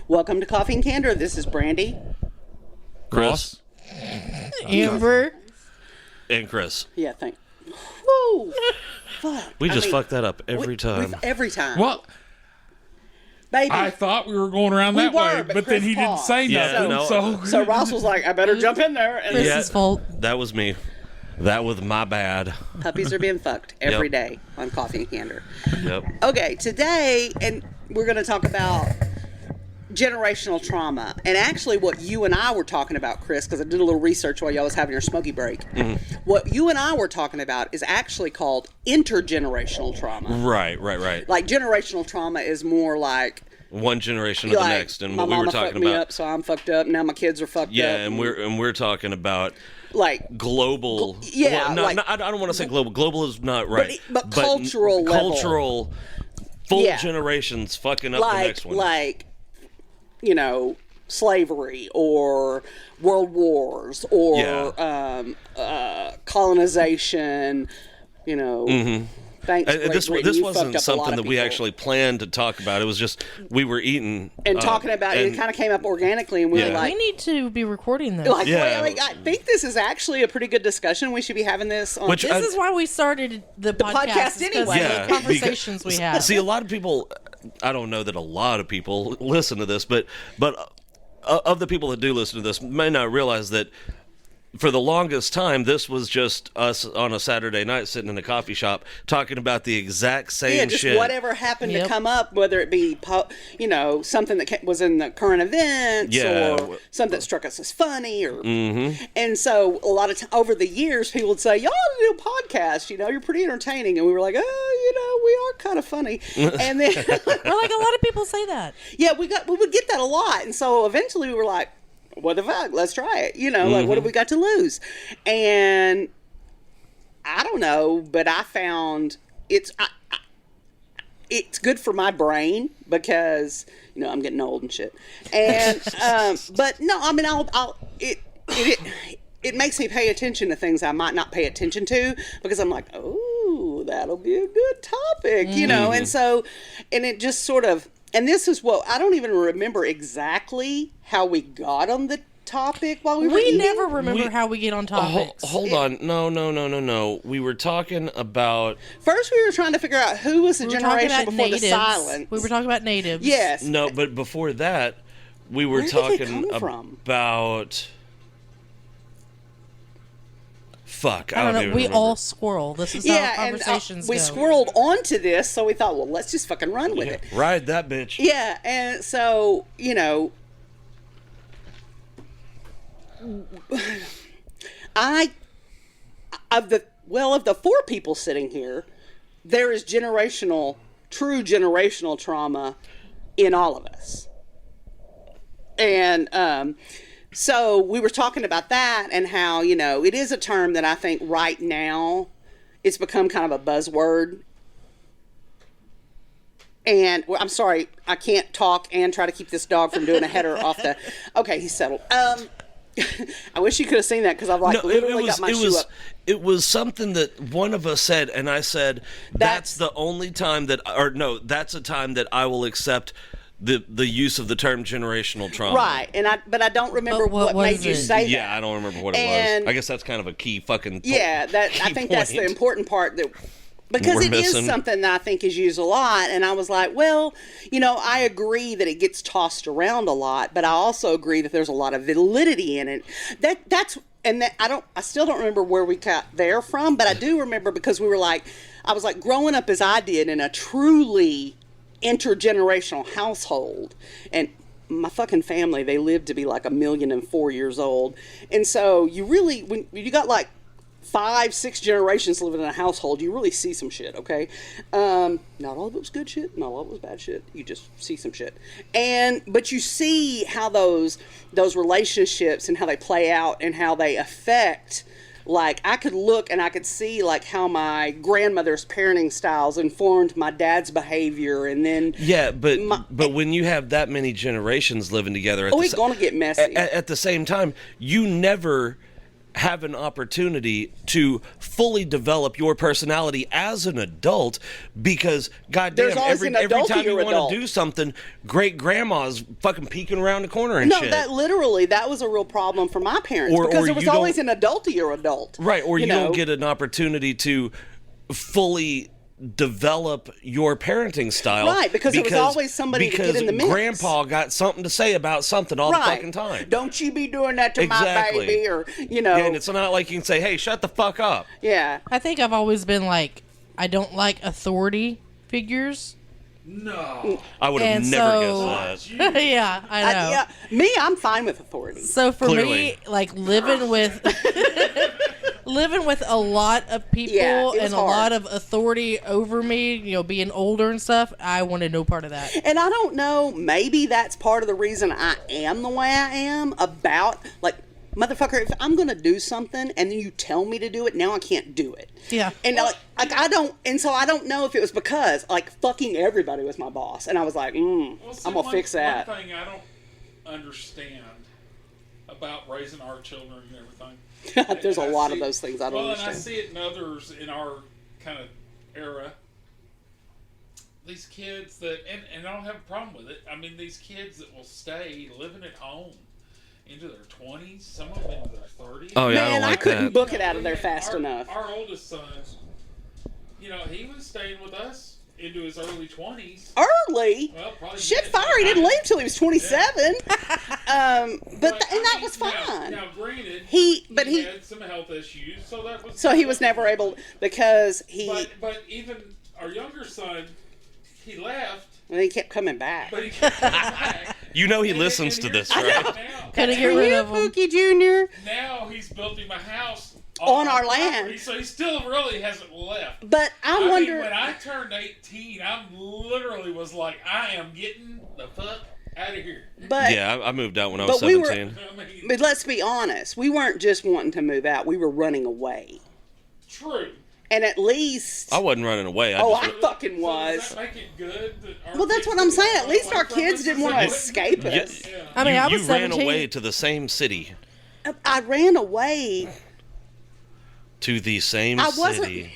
Welcome to Coffee and Candor. This is Brandy. Chris. Amber. And Chris. Yeah, Woo! Fuck. We just fucked that up every time. Every time. Well, Baby. I thought we were going around that way, but then he didn't say nothing. So Ross was like, I better jump in there. And Chris's fault. That was me. That was my bad. Puppies are being fucked every Yep. day on Coffee and Candor. Yep. Okay, today, and we're going to talk about generational trauma. And actually what you and I were talking about, Chris, because I did a little research while y'all was having your smoky break. Mm-hmm. What you and I were talking about is actually called intergenerational trauma. Right. Like generational trauma is more like One generation to the next, and my what we were mama talking fucked me about. up, so I'm fucked up. Now my kids are fucked up. Yeah, and we're talking about like global. yeah, no, like- no, I don't want to say global. Global is not right. But cultural level. Cultural. Full Yeah. generations fucking up the next one. Like, you know, slavery or world wars or colonization. You know. Mm-hmm. Thanks. This wasn't something that we actually planned to talk about. It was just we were eating and talking about it. It kind of came up organically, and we were like, We need to be recording this. like, Yeah. wait, I think this is actually a pretty good discussion. We should be having this on. Which This is why we started the podcast podcast anyway. Yeah, The conversations we have. See, a lot of people. I don't know that a lot of people listen to this, but of the people that do listen to this may not realize that for the longest time, this was just us on a Saturday night sitting in a coffee shop talking about the exact same just shit. whatever happened to Yep. come up, whether it be something that was in the current events or something that struck us as funny, or and so a lot of over the years people would say, y'all ought to do a podcast, you're pretty entertaining, and we were like, oh, we are kind of funny. And then We're like, a lot of people say that. yeah, we would get that a lot, and so eventually we were like, what the fuck, let's try it, like, what have we got to lose? And I don't know, but I found it's good for my brain because I'm getting old and shit, and but no, I mean it makes me pay attention to things I might not pay attention to, because I'm like, oh, that'll be a good topic, and so, and it just sort of, and this is what, I don't even remember exactly how we got on the topic while we were eating. never remember how we get on topics. Hold on. No. We were talking about... First we were trying to figure out who was the We were talking generation about before natives. the silence. We were talking about natives. Yes. No, but before that, we were Where did it talking come from? about... Fuck, I don't know. even We remember. all squirrel. This is how conversations we go. squirreled onto this, so we thought, well, let's just fucking run with it. Ride that bitch. Yeah, and so, of the four people sitting here, there is true generational trauma in all of us. And so we were talking about that, and how, it is a term that I think right now it's become kind of a buzzword. And I'm sorry, I can't talk and try to keep this dog from doing a header off the. Okay, he's settled. I wish you could have seen that, because I've literally got my shoe up. It was something that one of us said, and I said, that's the only time that, or no, that's a time that I will accept the use of the term generational trauma. Right, but I don't remember But what what made was you it? say that. Yeah, I don't remember what it And- was. I guess that's kind of a key fucking. Yeah, I think that's the point. important part, that because We're it is missing. something that I think is used a lot, and I was like, well, I agree that it gets tossed around a lot, but I also agree that there's a lot of validity in it. I still don't remember where we got there from, but I do remember, because I was like growing up as I did in a truly intergenerational household, and my fucking family, they lived to be like 1,004 years old, and so you really, when you got like 5-6 generations living in a household, you really see some shit. Okay, not all of it was good shit, not all of it was bad shit. You just see some shit, but you see how those relationships and how they play out and how they affect. Like, I could look and I could see, like, how my grandmother's parenting styles informed my dad's behavior, and then but when you have that many generations living together, it's gonna get messy. At the same time, you never have an opportunity to fully develop your personality as an adult, because goddamn, every time you want to do something, great grandma's fucking peeking around the corner and shit. No, that was a real problem for my parents, because there was always an adultier adult. Right, or you don't get an opportunity to fully develop your parenting style. Right, because there was always somebody to get in the mix. Grandpa got something to say about something all the fucking time. Don't you be doing that to my baby, or, Yeah, and it's not like you can say, hey, shut the fuck up. Yeah. I think I've always been like, I don't like authority figures. No. I would have never guessed that. Yeah, I know. Me, I'm fine with authority. So for me, like living with a lot of people and a lot of authority over me, being older and stuff, I wanted no part of that. And I don't know, maybe that's part of the reason I am the way I am about, like, motherfucker, if I'm going to do something and then you tell me to do it, now I can't do it. Yeah. And so I don't know if it was because, like, fucking everybody was my boss. And I was like, I'm going to fix that. One thing I don't understand about raising our children and everything. There's a lot of those things I don't understand. And I see it in others in our kind of era. These kids that, and I don't have a problem with it. I mean, these kids that will stay living at home into their 20s, some of them into their 30s. Oh, yeah, Man, I couldn't book it out of there fast enough. Our oldest son, he was staying with us into his early 20s. Early? Well, probably shit, fire. He didn't leave till he was 27. Yeah. That was fine. Now, granted, he had some health issues, so that was. So he was never able, because he. But even our younger son, he left. And he kept coming back. But he kept coming back. He listens to this, right? Couldn't get rid of him. Pookie Jr. Now he's building my house on our property, land. so he still really hasn't left. But I wonder. Mean, when I turned 18, I literally was like, I am getting the fuck out of here. But yeah, I moved out when I was 17. But let's be honest, we weren't just wanting to move out; we were running away. True. And at least I wasn't running away. I fucking was. Does that make it good? Well, that's what I'm saying. At least our kids didn't want to escape us. Yeah. I mean, I was you 17. ran away to the same city. I ran away. To the same city.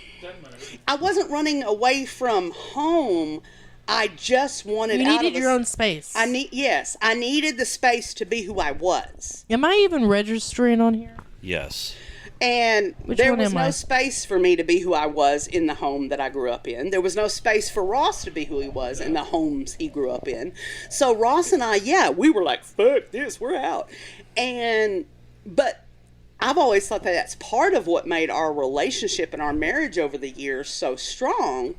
I wasn't running away from home. I just wanted. You needed your own space. I needed the space to be who I was. Am I even registering on here? Yes. And there was no space for me to be who I was in the home that I grew up in. There was no space for Ross to be who he was in the homes he grew up in. So Ross and I, we were like, fuck this, we're out. But I've always thought that that's part of what made our relationship and our marriage over the years so strong.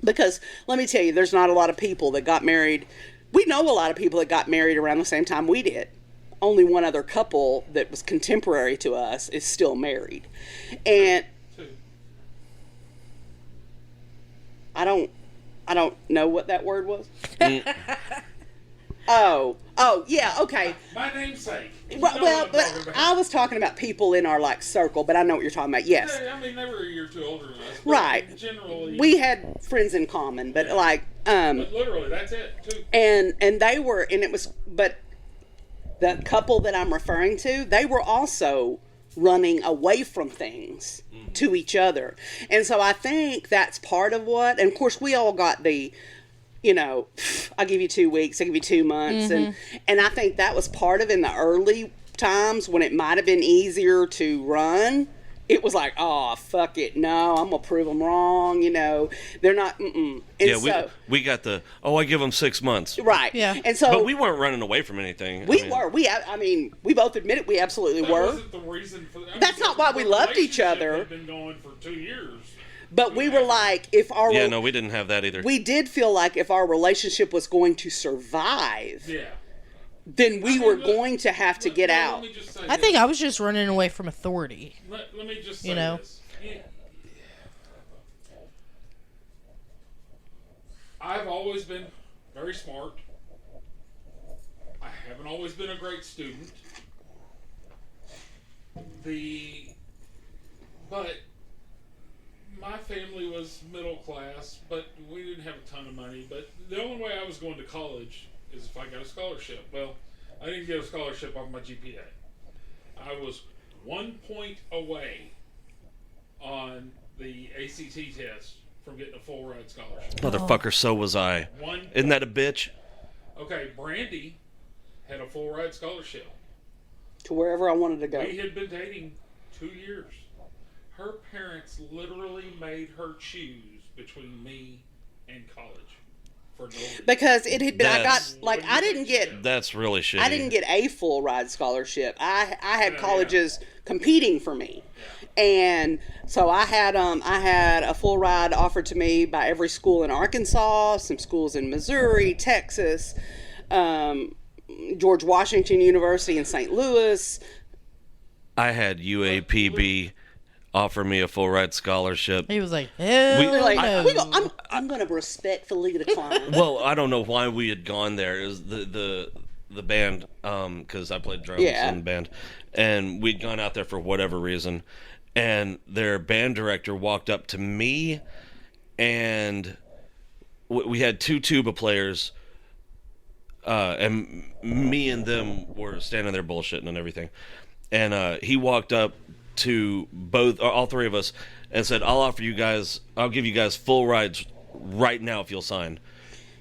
Because let me tell you, there's not a lot of people that got married. We know a lot of people that got married around the same time we did. Only one other couple that was contemporary to us is still married. And I don't know what that word was. Oh, yeah, okay. My namesake. Well, but I was talking about people in our circle, but I know what you're talking about. Yes. Yeah, I mean, they were a year or two older than us. Right. Generally, we had friends in common, but but literally, that's it too. And they were, and it was, but the couple that I'm referring to, they were also running away from things to each other. And so I think that's part of what, and of course we all got the, I'll give you 2 weeks, I'll give you 2 months. And I think that was part of in the early times when it might have been easier to run. It was like, oh, fuck it. No, I'm going to prove them wrong. They're not. And yeah, we got I give them 6 months. Right. Yeah. And so, but we weren't running away from anything. We were. We both admit it. We absolutely were. Wasn't the reason for that. That's not why we loved each other. Had been going for 2 years. But we were like, if our. Yeah, no, we didn't have that either. We did feel like if our relationship was going to survive. Yeah. Then we were going to have to get out. I think I was just running away from authority. Let me just say this. I've always been very smart. I haven't always been a great student. But my family was middle class, but we didn't have a ton of money. But the only way I was going to college is if I got a scholarship. Well, I didn't get a scholarship off my GPA. I was 1 point away on the ACT test from getting a full ride scholarship. Motherfucker, so was I. Isn't that a bitch? Okay, Brandy had a full ride scholarship. To wherever I wanted to go. We had been dating 2 years. Her parents literally made her choose between me and college. For no reason. Because it had been, I didn't get... That's really shitty. I didn't get a full ride scholarship. I had colleges competing for me. And so I had a full ride offered to me by every school in Arkansas, some schools in Missouri, Texas, George Washington University in St. Louis. I had UAPB offer me a full ride scholarship. He was like, hell no. I'm going to respectfully decline. Well, I don't know why we had gone there. It was the band, because I played drums in the band, and we'd gone out there for whatever reason, and their band director walked up to me, and we had 2 tuba players, and me and them were standing there bullshitting and everything, and he walked up to all 3 of us and said, I'll give you guys full rides right now if you'll sign.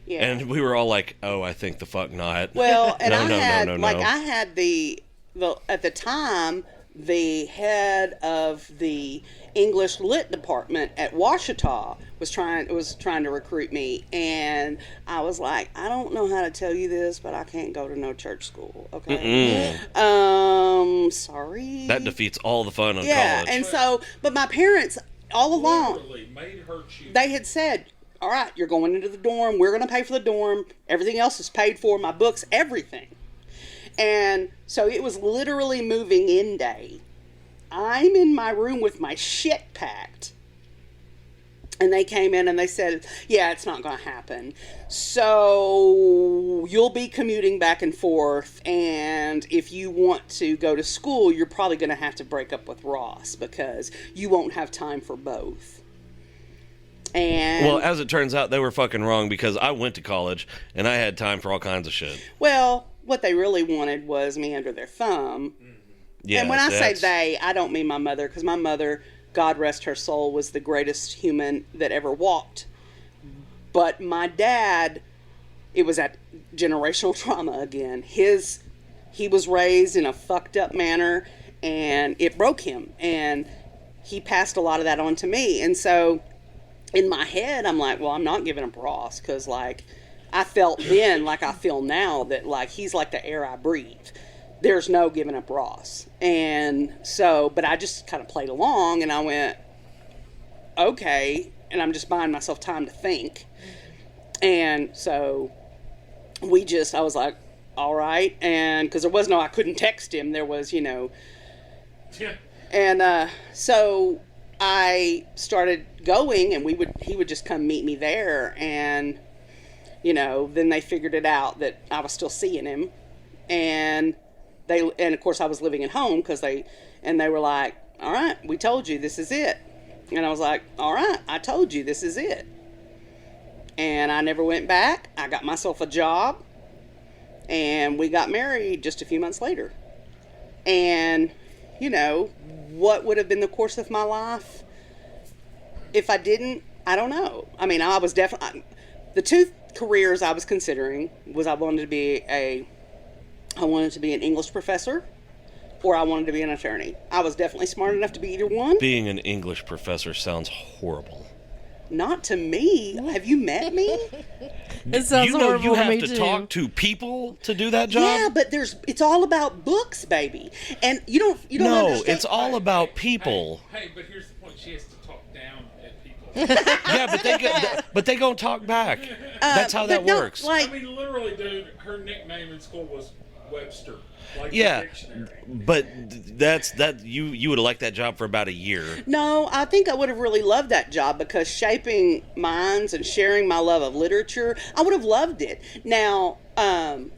Yeah. And we were all like, oh, I think the fuck not. Well, and no. I had the at the time, the head of the English Lit department at Ouachita was trying to recruit me, and I was like, I don't know how to tell you this, but I can't go to no church school. Okay. Sorry. That defeats all the fun on college. Yeah, and so, but my parents all along, Literally made her choose. they had said, all right, you're going into the dorm. We're going to pay for the dorm. Everything else is paid for, my books, everything. And so it was literally moving in day. I'm in my room with my shit packed. And they came in and they said, yeah, it's not going to happen. So you'll be commuting back and forth. And if you want to go to school, you're probably going to have to break up with Ross because you won't have time for both. And well, as it turns out, they were fucking wrong because I went to college and I had time for all kinds of shit. Well, what they really wanted was me under their thumb. Yeah, and when I say they, I don't mean my mother, because my mother, God rest her soul, was the greatest human that ever walked. But my dad, it was that generational trauma again. He was raised in a fucked up manner, and it broke him. And he passed a lot of that on to me. And so in my head, I'm like, well, I'm not giving up Ross, because, like, I felt then like I feel now that, like, he's like the air I breathe. There's no giving up Ross. And so, but I just kind of played along, and I went, okay, and I'm just buying myself time to think. And so I was like, all right, and because there was I couldn't text him. There was, Yeah. And so I started going, and he would just come meet me there, and then they figured it out that I was still seeing him, and of course I was living at home because they were like, all right, we told you this is it, and I was like, all right, I told you this is it, and I never went back. I got myself a job, and we got married just a few months later, and what would have been the course of my life if I didn't? I don't know. I mean, I was definitely the 2 careers I was considering was I wanted to be an English professor, or I wanted to be an attorney. I was definitely smart enough to be either one. Being an English professor sounds horrible. Not to me. Have you met me? It sounds horrible you to me have to too. talk to people to do that job? Yeah, but it's all about books, baby. And you don't No, understand. it's all about people. Hey, but here's the point. She has to talk down at people. Yeah, but they gonna talk back. That's how that no, works. like, I mean, literally, dude, her nickname in school was Webster. Like Yeah, the dictionary. but you would have liked that job for about a year. no, I think I would have really loved that job because shaping minds and sharing my love of literature, I would have loved it. Now, And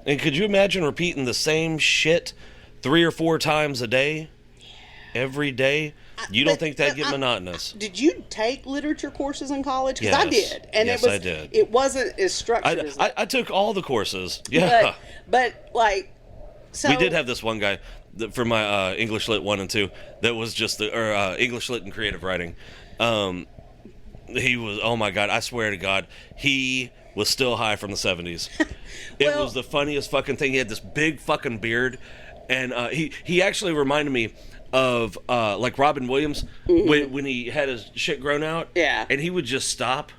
could you imagine repeating the same shit 3 or 4 times a day? Every day? You don't think that'd get monotonous? did you take literature courses in college? Because I Yes. did, and Yes, it was. I did. It wasn't as structured as that. I took all the courses. Yeah. But like, so We did have this one guy. for my English Lit 1 and 2. That was just English Lit and Creative Writing. He was, oh my God, I swear to God, he was still high from the 70s. It Well- was the funniest fucking thing. He had this big fucking beard, and he actually reminded me of like Robin Williams when he had his shit grown out. Yeah. And he would just stop.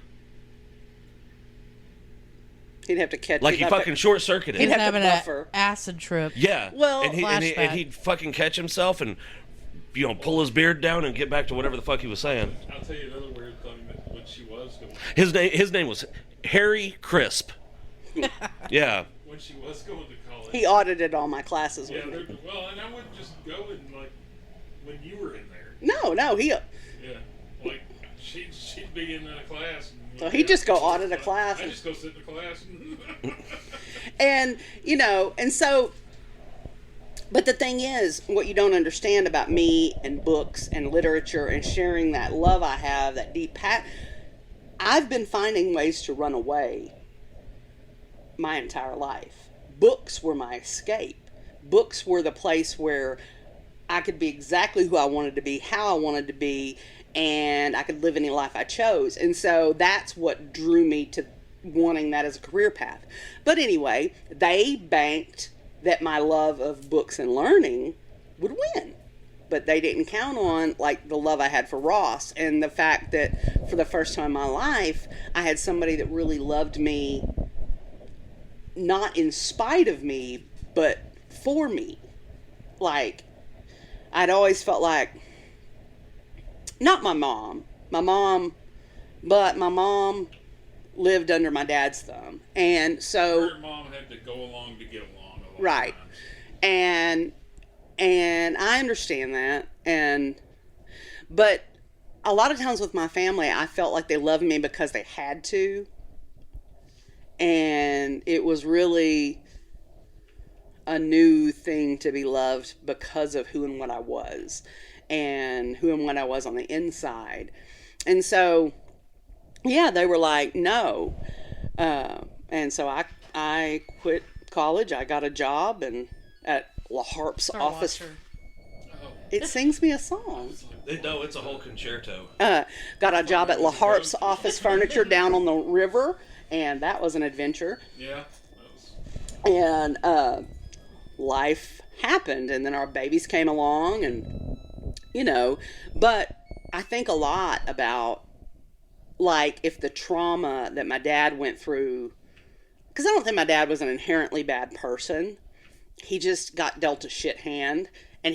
He'd have to catch. Like he he'd have fucking short-circuited. He'd have to having buffer. an acid trip. Yeah. Well, and flashback. he'd fucking catch himself and, pull his beard down and get back to whatever the fuck he was saying. I'll tell you another weird thing that when she was going, His name was Harry Crisp. Yeah. when she was going to college. He audited all my classes Yeah, with me. well, and I wouldn't just go and like when you were in there. No, he. Yeah, like she'd be in a class. And, So he'd just go audit a class I and- just go sit in the class. And and so, but the thing is, what you don't understand about me and books and literature and sharing that love I have, that deep I've been finding ways to run away my entire life. Books were my escape. Books were the place where I could be exactly who I wanted to be, how I wanted to be, and I could live any life I chose. And so that's what drew me to wanting that as a career path. But anyway, they banked that my love of books and learning would win. But they didn't count on like the love I had for Ross and the fact that for the first time in my life, I had somebody that really loved me, not in spite of me, but for me. Like, I'd always felt like, not my mom, but my mom lived under my dad's thumb. And so, Her mom had to go along to get along. A lot of right. times. And I understand that. But a lot of times with my family, I felt like they loved me because they had to. And it was really a new thing to be loved because of who and what I was and who and what I was on the inside. And so, yeah, they were like, no. And so I quit college. I got a job and at La Harpe's office. Watcher. It sings me a song. No, it's a whole concerto. Got a job at La Harpe's office furniture down on the river, and that was an adventure. Yeah. That was, And life happened, and then our babies came along, and but I think a lot about like if the trauma that my dad went through, because I don't think my dad was an inherently bad person. He just got dealt a shit hand, and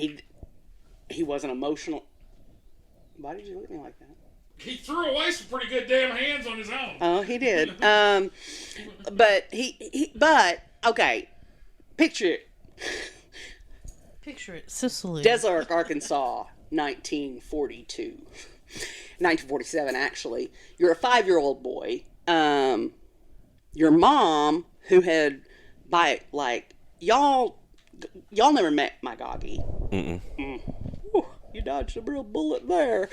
he wasn't emotional. Why did you look at me like that? he threw away some pretty good damn hands on his own. Oh, he did. But okay, picture it. Picture it, Sicily. Desert, Arkansas, 1942. 1947, actually. You're a 5-year-old boy. Your mom, who had, y'all never met my Goggy. Whew, you dodged a real bullet there.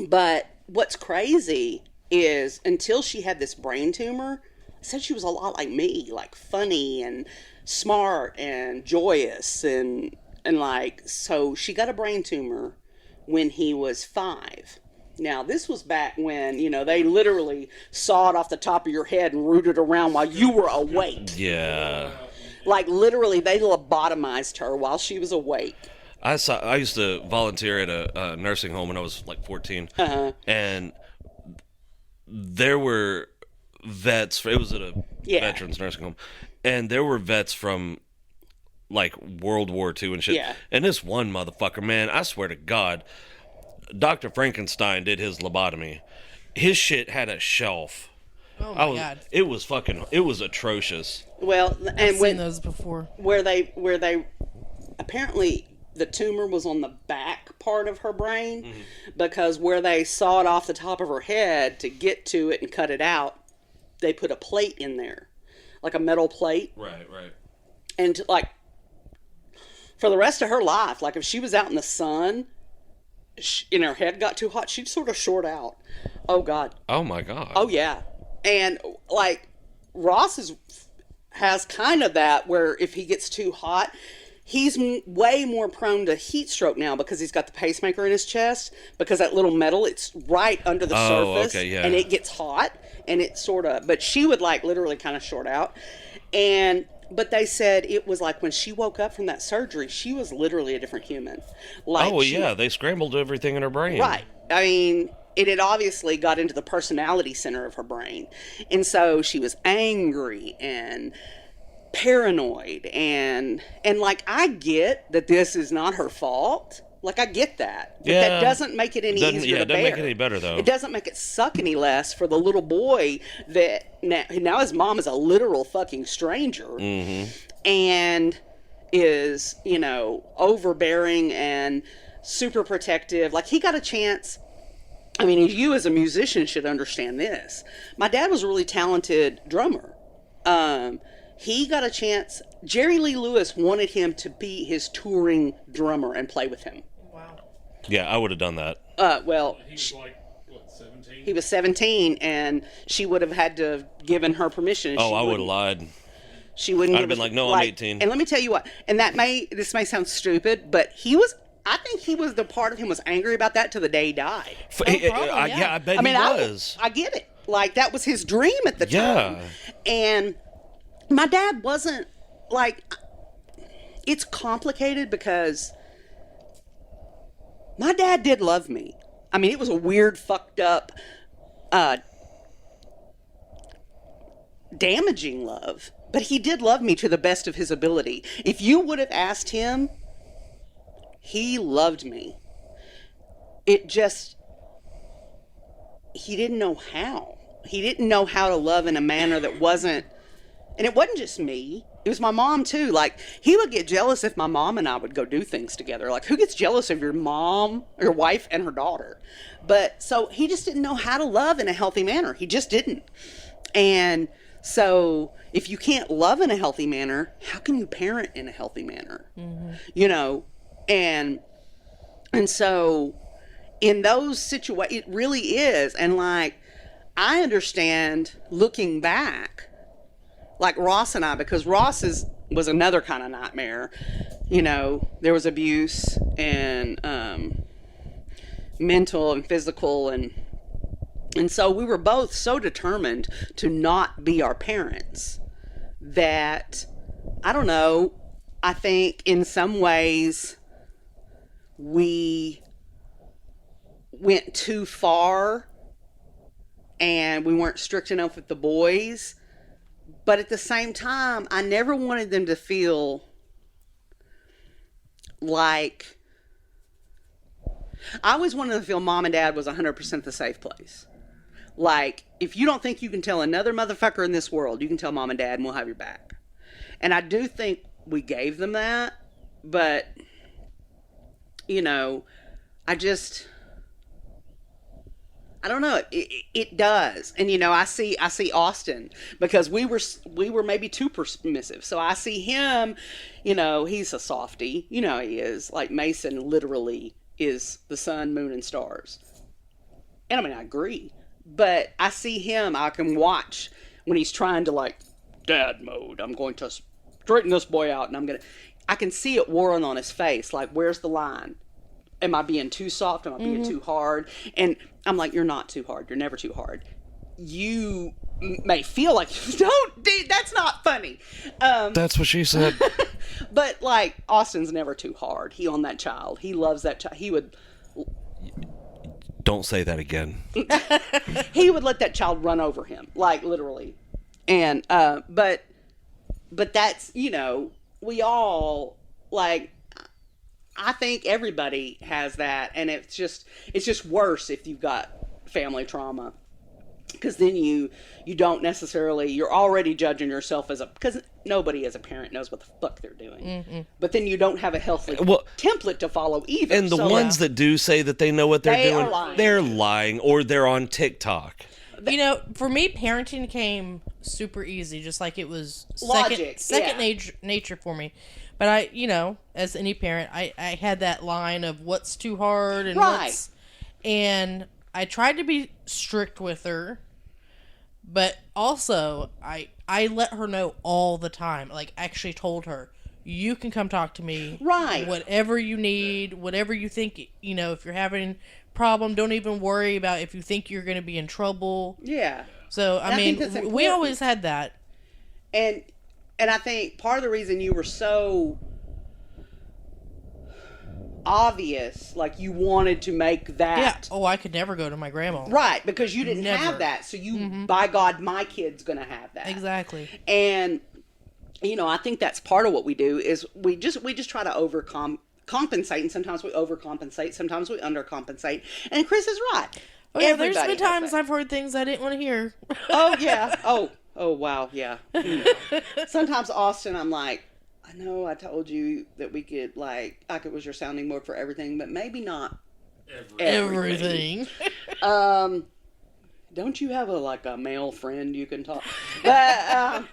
But what's crazy is until she had this brain tumor, said she was a lot like me, like funny and smart and joyous and like, so she got a brain tumor when he was 5. Now, this was back when, they literally sawed off the top of your head and rooted around while you were awake. Yeah. Like, literally, they lobotomized her while she was awake. I used to volunteer at a nursing home when I was like 14, and there were vets. It was at a veterans nursing home, and there were vets from like World War II and shit. Yeah. And this one motherfucker, man, I swear to God, Dr. Frankenstein did his lobotomy. His shit had a shelf. Oh my god. It was atrocious. Well, I've and seen those before. where they apparently the tumor was on the back part of her brain, because where they sawed off the top of her head to get to it and cut it out, they put a plate in there, like a metal plate, Right. and like for the rest of her life, like if she was out in the sun and her head got too hot, she'd sort of short out. Oh God. Oh my God. Oh yeah. And like Ross has kind of that where if he gets too hot, he's way more prone to heat stroke now because he's got the pacemaker in his chest, because that little metal, it's right under the surface, okay, yeah. and it gets hot, and it sort of, but she would like literally kind of short out. But they said it was like when she woke up from that surgery, she was literally a different human. Like, they scrambled everything in her brain. Right. I mean, it had obviously got into the personality center of her brain. And so she was angry and paranoid and like, I get that this is not her fault. Like, I get that. But that doesn't make it any easier to bear. Doesn't make it any better, though. It doesn't make it suck any less for the little boy that now his mom is a literal fucking stranger. Mm-hmm. And is, overbearing and super protective. Like, he got a chance. I mean, you as a musician should understand this. My dad was a really talented drummer. He got a chance. Jerry Lee Lewis wanted him to be his touring drummer and play with him. Wow. Yeah, I would have done that. Well, He was like, what, 17? he was 17, and she would have had to have given her permission. Oh, I would have lied. She wouldn't. I'd have been like, no, I'm 18. And let me tell you what. And this may sound stupid, but I think he was the part of him was angry about that till the day he died. I bet he was. I get it. Like, that was his dream at the time. Yeah. And my dad wasn't, like, it's complicated because my dad did love me. I mean, it was a weird, fucked up, damaging love. But he did love me to the best of his ability. If you would have asked him, he loved me. It just, he didn't know how. He didn't know how to love in a manner that wasn't, and it wasn't just me. It was my mom too. Like, he would get jealous if my mom and I would go do things together. Like, who gets jealous of your mom, your wife, and her daughter? But so he just didn't know how to love in a healthy manner. He just didn't. And so if you can't love in a healthy manner, how can you parent in a healthy manner? Mm-hmm. And so in those situations, it really is. And like, I understand looking back, like Ross and I, because Ross was another kind of nightmare. There was abuse and mental and physical, and so we were both so determined to not be our parents that, I don't know, I think in some ways we went too far and we weren't strict enough with the boys. But at the same time, I never wanted them to feel like, I always wanted them to feel mom and dad was 100% the safe place. Like, if you don't think you can tell another motherfucker in this world, you can tell mom and dad and we'll have your back. And I do think we gave them that, but, I don't know. It does. And, I see Austin, because we were maybe too permissive. So I see him, he's a softie. He is. Like, Mason literally is the sun, moon, and stars. And I mean, I agree. But I see him, I can watch when he's trying to, like, dad mode. I'm going to straighten this boy out, and I can see it warring on his face. Like, where's the line? Am I being too soft? Am I being too hard? And I'm like, you're not too hard. You're never too hard. You may feel like, don't, dude, that's not funny. That's what she said. But, like, Austin's never too hard. He on that child. He loves that child. He would... Don't say that again. He would let that child run over him, like, literally. And, but that's, we all, like... I think everybody has that, and it's just worse if you've got family trauma, because then you don't necessarily, you're already judging yourself because nobody as a parent knows what the fuck they're doing. Mm-hmm. But then you don't have a healthy template to follow either. And the ones that do say that they know what they're doing, they're lying, or they're on TikTok. For me, parenting came super easy, just like it was second nature for me. But I, as any parent, I had that line of what's too hard and and I tried to be strict with her, but also I let her know all the time, like, actually told her, you can come talk to me. Right. Whatever you need, whatever you think, if you're having problem, don't even worry about if you think you're going to be in trouble. Yeah. So, I think mean, that's we important. always had that. And I think part of the reason you were so obvious, like you wanted to make that. Yeah. Oh, I could never go to my grandma. Right, because you didn't Never. have that. So you, by God, my kid's going to have that. Exactly. And, I think that's part of what we do is we just try to compensate, and sometimes we overcompensate, sometimes we undercompensate. And Chris is right. Oh, yeah, there's Everybody been has times that. I've heard things I didn't want to hear. Oh, yeah. Oh, wow, yeah. Sometimes, Austin, I'm like, I know I told you that we could, like it was your sounding board for everything, but maybe not Everything. Don't you have a male friend you can talk? But,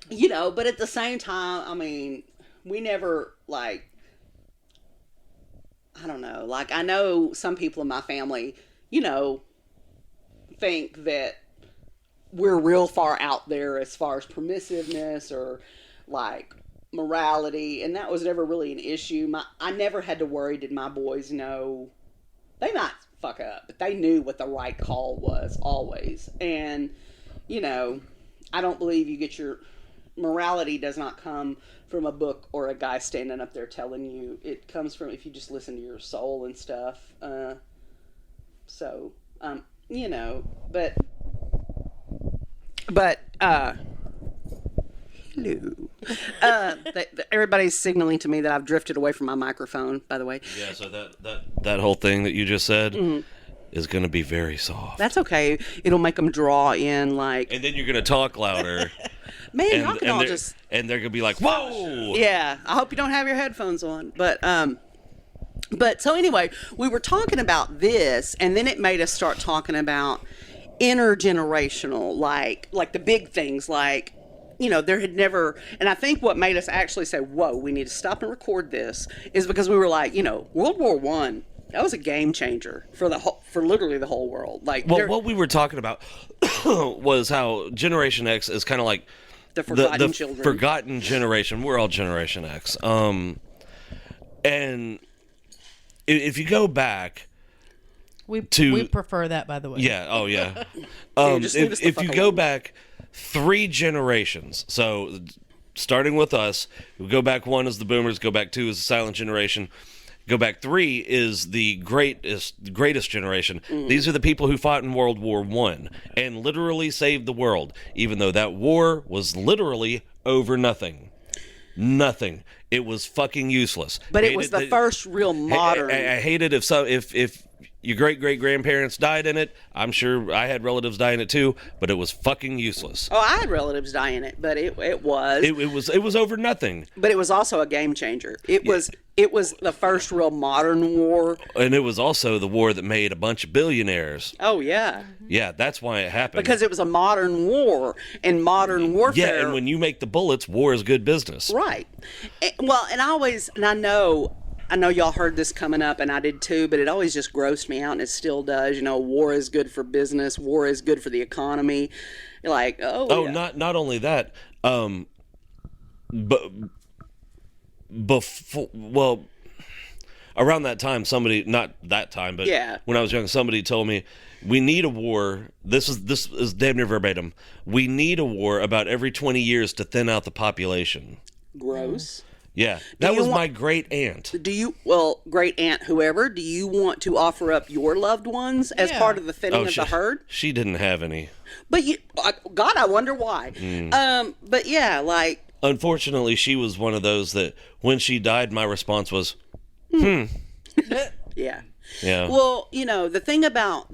but at the same time, I mean, we never, I don't know. I know some people in my family, think that we're real far out there as far as permissiveness or, morality, and that was never really an issue. I never had to worry, did my boys know? They might fuck up, but they knew what the right call was, always. And, I don't believe you get your... Morality does not come from a book or a guy standing up there telling you. It comes from if you just listen to your soul and stuff. But hello. Everybody's signaling to me that I've drifted away from my microphone, by the way. Yeah, so that whole thing that you just said is going to be very soft. That's okay. It'll make them draw in, And then you're going to talk louder. Man, y'all can all just... And they're going to be like, whoa! Yeah, I hope you don't have your headphones on. But so anyway, we were talking about this, and then it made us start talking about intergenerational, like the big things, there had never, and I think what made us actually say, whoa, we need to stop and record this, is because we were like, World War I, that was a game changer for literally the whole world. What we were talking about was how Generation X is kind of like the forgotten children. Forgotten generation. We're all Generation X. And if you go back, we prefer that, by the way. yeah, oh yeah. just leave us the if fuck you go alone. back 3 generations, so starting with us, we go back 1 is the Boomers, go back 2 is the Silent Generation. Go back 3 is the greatest generation. These are the people who fought in World War I and literally saved the world, even though that war was literally over nothing. Nothing. It was fucking useless. But it was the first real modern. I hate it if your great-great-grandparents died in it. I'm sure I had relatives die in it too, but it was fucking useless. Oh, I had relatives die in it, but it was. It was over nothing. But it was also a game changer. It was the first real modern war. And it was also the war that made a bunch of billionaires. Oh, yeah. Yeah, that's why it happened. Because it was a modern war, and modern warfare. Yeah, and when you make the bullets, war is good business. Right. And I know y'all heard this coming up, and I did too, but it always just grossed me out, and it still does. War is good for business. War is good for the economy. You're like, yeah. Not only that, but before, around that time, somebody, not that time, but yeah. When I was young, somebody told me, we need a war. This is damn near verbatim. We need a war about every 20 years to thin out the population. Gross. Yeah, that was my great aunt. Great aunt, whoever, do you want to offer up your loved ones as part of the thinning of the herd? She didn't have any. But God, I wonder why. But yeah, Unfortunately, she was one of those that when she died, my response was, Yeah. Yeah. Well, the thing about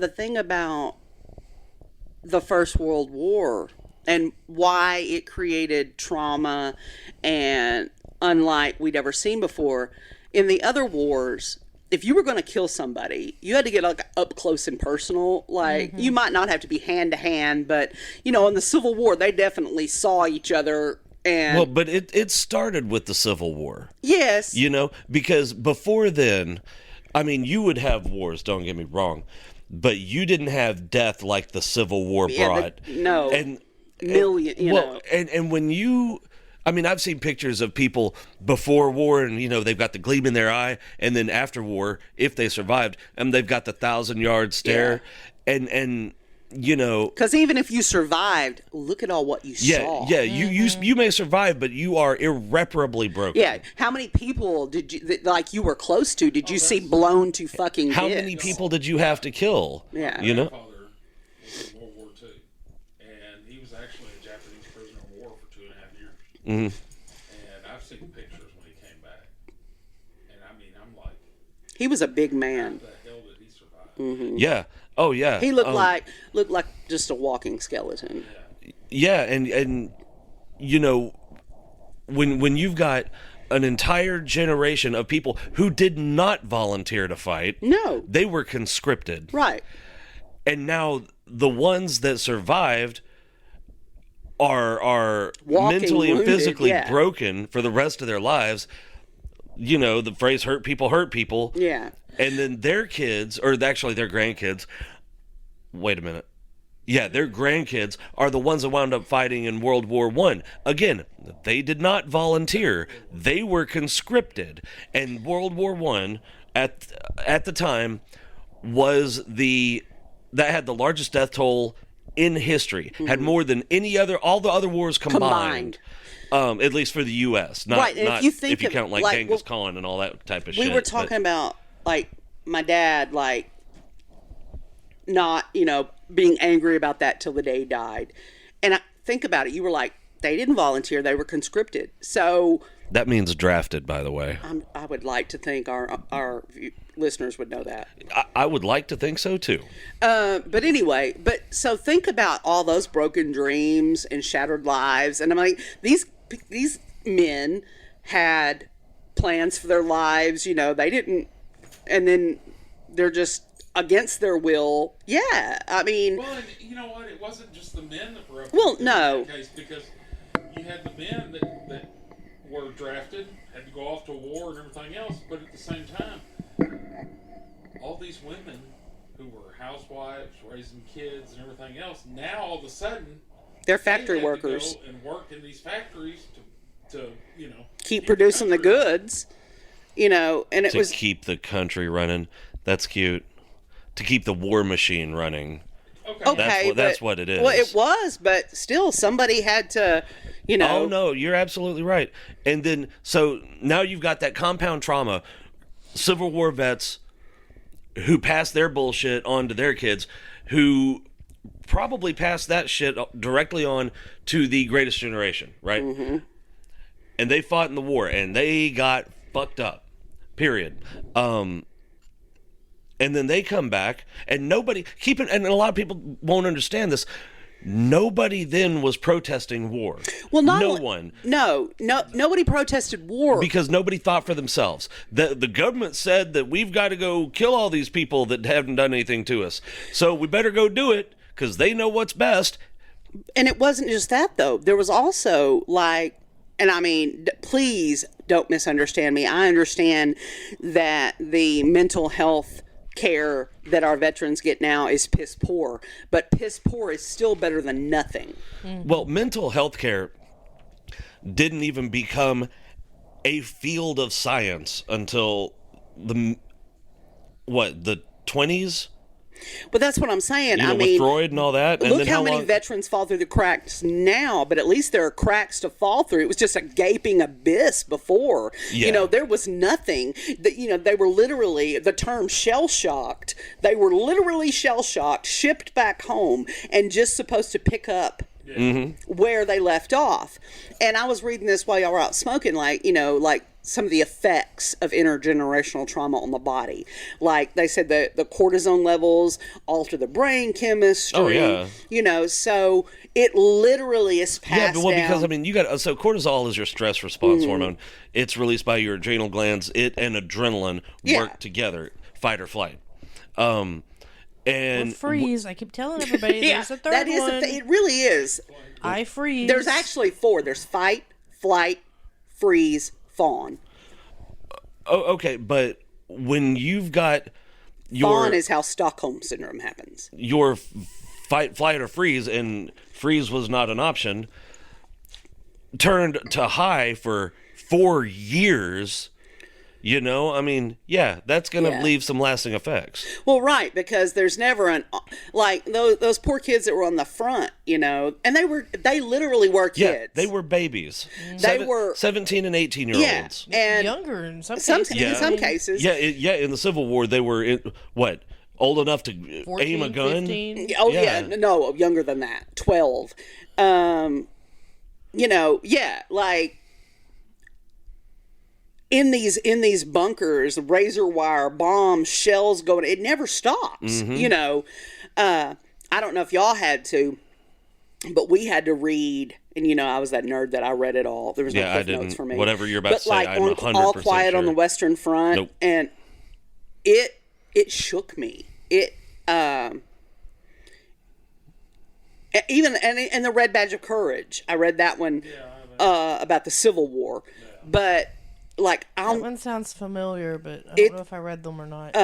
the First World War and why it created trauma and unlike we'd ever seen before, in the other wars, if you were going to kill somebody, you had to get up close and personal. You might not have to be hand to hand, but in the Civil War, they definitely saw each other. And but it started with the Civil War. Yes. Because before then, I mean, you would have wars, don't get me wrong, but you didn't have death like the Civil War brought. No. And million, and when you, I mean, I've seen pictures of people before war, and they've got the gleam in their eye, and then after war, if they survived, and they've got the 1,000-yard stare, and because even if you survived, look at all what you saw. Yeah, you may survive, but you are irreparably broken. Yeah, how many people did you were close to? Did you see blown to fucking How bits? many people did you have to kill? Yeah. My grandfather was in World War II, and he was actually a Japanese prisoner of war for 2.5 years. And I've seen pictures when he came back, and I mean, I'm like, He was a big how man. the hell did he survive? Yeah. Oh, yeah. He looked like just a walking skeleton. Yeah, and when you've got an entire generation of people who did not volunteer to fight, No. they were conscripted, Right. and now the ones that survived are Walking mentally and wounded, physically yeah. broken for the rest of their lives. The phrase hurt people. Yeah. And then their kids, or actually their grandkids, wait a minute. Yeah, their grandkids are the ones that wound up fighting in World War I. Again, they did not volunteer. They were conscripted. And World War I, at the time, was that had the largest death toll in history. Had more than all the other wars combined. At least for the U.S. Not, Right, and not if you count Genghis Khan and all that type of shit. We were talking about my dad not being angry about that till the day he died, and I think about it. You were like, they didn't volunteer; they were conscripted. So that means drafted, by the way. I would like to think our listeners would know that. I would like to think so too. But anyway, so think about all those broken dreams and shattered lives, and I'm like, these men had plans for their lives. They didn't, and then they're just against their will. Yeah, I mean. Well, and you know what? It wasn't just the men that were up. Well, in no. that case, because you had the men that were drafted, had to go off to war and everything else, but at the same time, all these women who were housewives, raising kids and everything else, now all of a sudden They're factory they had workers. to go and work in these factories to Keep producing the goods. And it To was keep the country running. That's cute. To keep the war machine running. okay. That's but- what it is. Well, it was, but still, somebody had to. Oh no, you're absolutely right. And then so now you've got that compound trauma. Civil War vets who pass their bullshit on to their kids, who probably pass that shit directly on to the Greatest Generation, right? Mm-hmm. And they fought in the war and they got fucked up. Period. And then they come back, and nobody and a lot of people won't understand this. Nobody then was protesting war. Well, one. Nobody protested war Because nobody thought for themselves. The government said that we've got to go kill all these people that haven't done anything to us. So we better go do it because they know what's best. And it wasn't just that, though. There was also and I mean, please don't misunderstand me. I understand that the mental health care that our veterans get now is piss poor, but piss poor is still better than nothing. Well, mental health care didn't even become a field of science until the 20s? But that's what I'm saying. I With mean, Freud and all that. And look then how many long... veterans fall through the cracks now, but at least there are cracks to fall through. It was just a gaping abyss before. Yeah. There was nothing. They were literally, the term shell-shocked, they were literally shell-shocked, shipped back home, and just supposed to pick up where they left off. And I was reading this while y'all were out smoking, some of the effects of intergenerational trauma on the body. Like they said, the cortisone levels alter the brain chemistry. Oh, yeah. So it literally is passed down. Because you got cortisol is your stress response hormone. It's released by your adrenal glands. It and adrenaline work together, fight or flight. And freeze. I keep telling everybody there's a third one. It really is. I freeze. There's actually 4. There's fight, flight, freeze, fawn. Oh, okay, but when you've got Fawn is how Stockholm syndrome happens. Your fight, flight, or freeze, and freeze was not an option. turned to high for 4 years, you know, I mean, yeah, that's going to Yeah. leave some lasting effects. Well, right, because there's never like those poor kids that were on the front, you know, and they literally were Yeah, kids. they were babies. They were 17 and 18-year-olds. yeah, and Younger in some some cases. in some cases. Yeah, in the Civil War, they were old enough to 14, aim a gun. 15. Oh Yeah. yeah, no, younger than that, 12. You know, yeah, like in these bunkers, razor wire, bombs, shells going. It never stops. Mm-hmm. You know, I don't know if y'all had to, but we had to read. And you know, I was that nerd that I read it all. There was no Yeah, I cliff notes didn't. for me. Whatever you're about but to say, like I'm on 100% All Quiet on the sure. Western Front, Nope. and it shook me. It even and the Red Badge of Courage. I read that one about the Civil War, but like That one sounds familiar, but I It- don't know if I read them or not.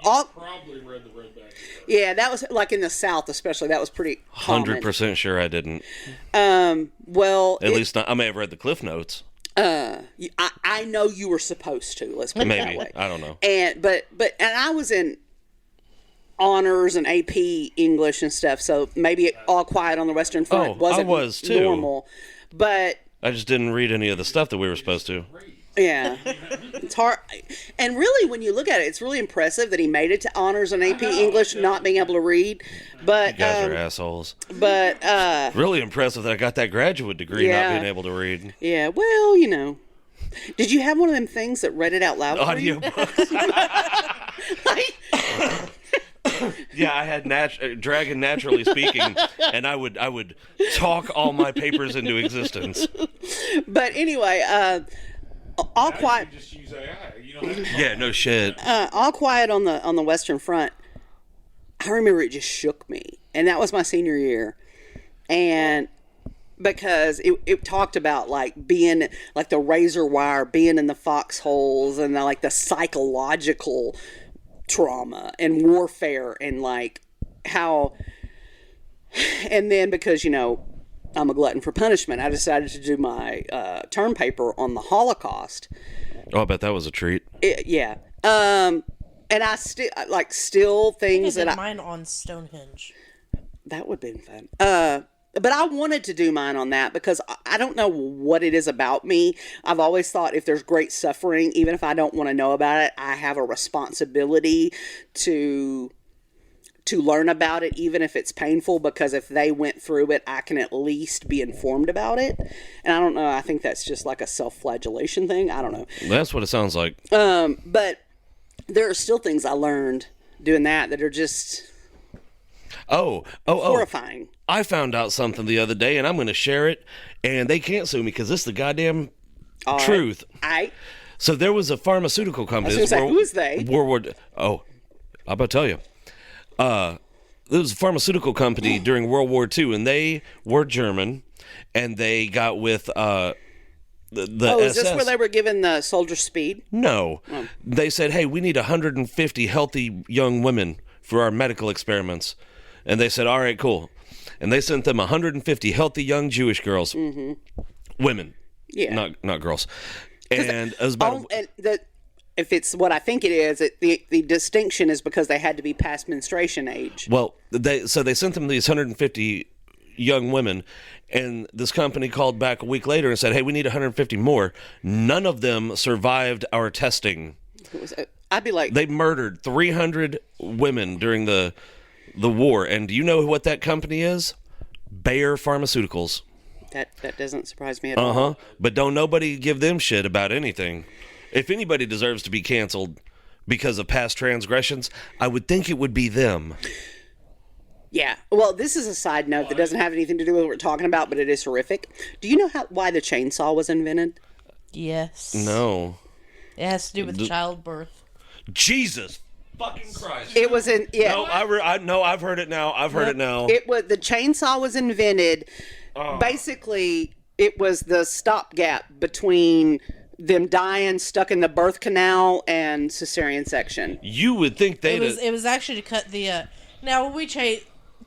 all Probably read the Red Bag. yeah, that was like in the South, especially. That was pretty common. 100% sure I didn't. Well, At least not, I may have read the Cliff Notes. I know you were supposed to. Let's put it that Maybe. way. I don't know. And but I was in honors and AP English and stuff, so maybe All Quiet on the Western Front Oh, wasn't I was too. normal. But I just didn't read any of the stuff that we were supposed to. yeah, it's hard. And really, when you look at it, it's really impressive that he made it to honors and AP English, not being able to read. But You guys are assholes. but Really impressive that I got that graduate degree Yeah. not being able to read. yeah, well, you know. Did you have one of them things that read it out loud for you? Audio. Like, Yeah, I had Dragon Naturally Speaking, and I would talk all my papers into existence. but anyway, All Now Quiet. you just use AI. You don't have to Yeah, no shit. All Quiet on the Western Front. I remember it just shook me, and that was my senior year, and because it talked about like being like the razor wire, being in the foxholes, and like the psychological trauma and warfare, and like how. And then because you know I'm a glutton for punishment, I decided to do my term paper on the Holocaust. Oh, I bet that was a treat. Yeah. And I still I things did that I mine on Stonehenge. that would have been fun. But I wanted to do mine on that because I don't know what it is about me. I've always thought if there's great suffering, even if I don't want to know about it, I have a responsibility to learn about it, even if it's painful, because if they went through it, I can at least be informed about it. And I don't know, I think that's just like a self-flagellation thing. I don't know. That's what it sounds like. But there are still things I learned doing that are just Oh. horrifying. I found out something the other day, and I'm going to share it, and they can't sue me because this is the goddamn All right. truth. So So there was a pharmaceutical company. I was gonna say, who's they? World War. Oh, I'm about to tell you. There was a pharmaceutical company during World War II, and they were German, and they got with the is SS. this where they were given the soldier speed? No. They said, hey, we need 150 healthy young women for our medical experiments. And they said, all right, cool. And they sent them 150 healthy young Jewish girls. Mm-hmm. Women. Yeah. Not girls. And it was about... If it's what I think it is, the distinction is because they had to be past menstruation age. Well, they sent them these 150 young women, and this company called back a week later and said, hey, we need 150 more. None of them survived our testing. I'd be like, They murdered 300 women during the war, and do you know what that company is? Bayer Pharmaceuticals. that doesn't surprise me at all. But don't nobody give them shit about anything. If anybody deserves to be canceled because of past transgressions, I would think it would be them. Yeah. Well, this is a side note that doesn't have anything to do with what we're talking about, but it is horrific. Do you know why the chainsaw was invented? Yes. No. It has to do with childbirth. Jesus fucking Christ. It was in No, I've heard it now. I've heard it now. It was the chainsaw was invented. Basically, it was the stopgap between them dying stuck in the birth canal and cesarean section. You would think they'd... It was actually to cut the. Now we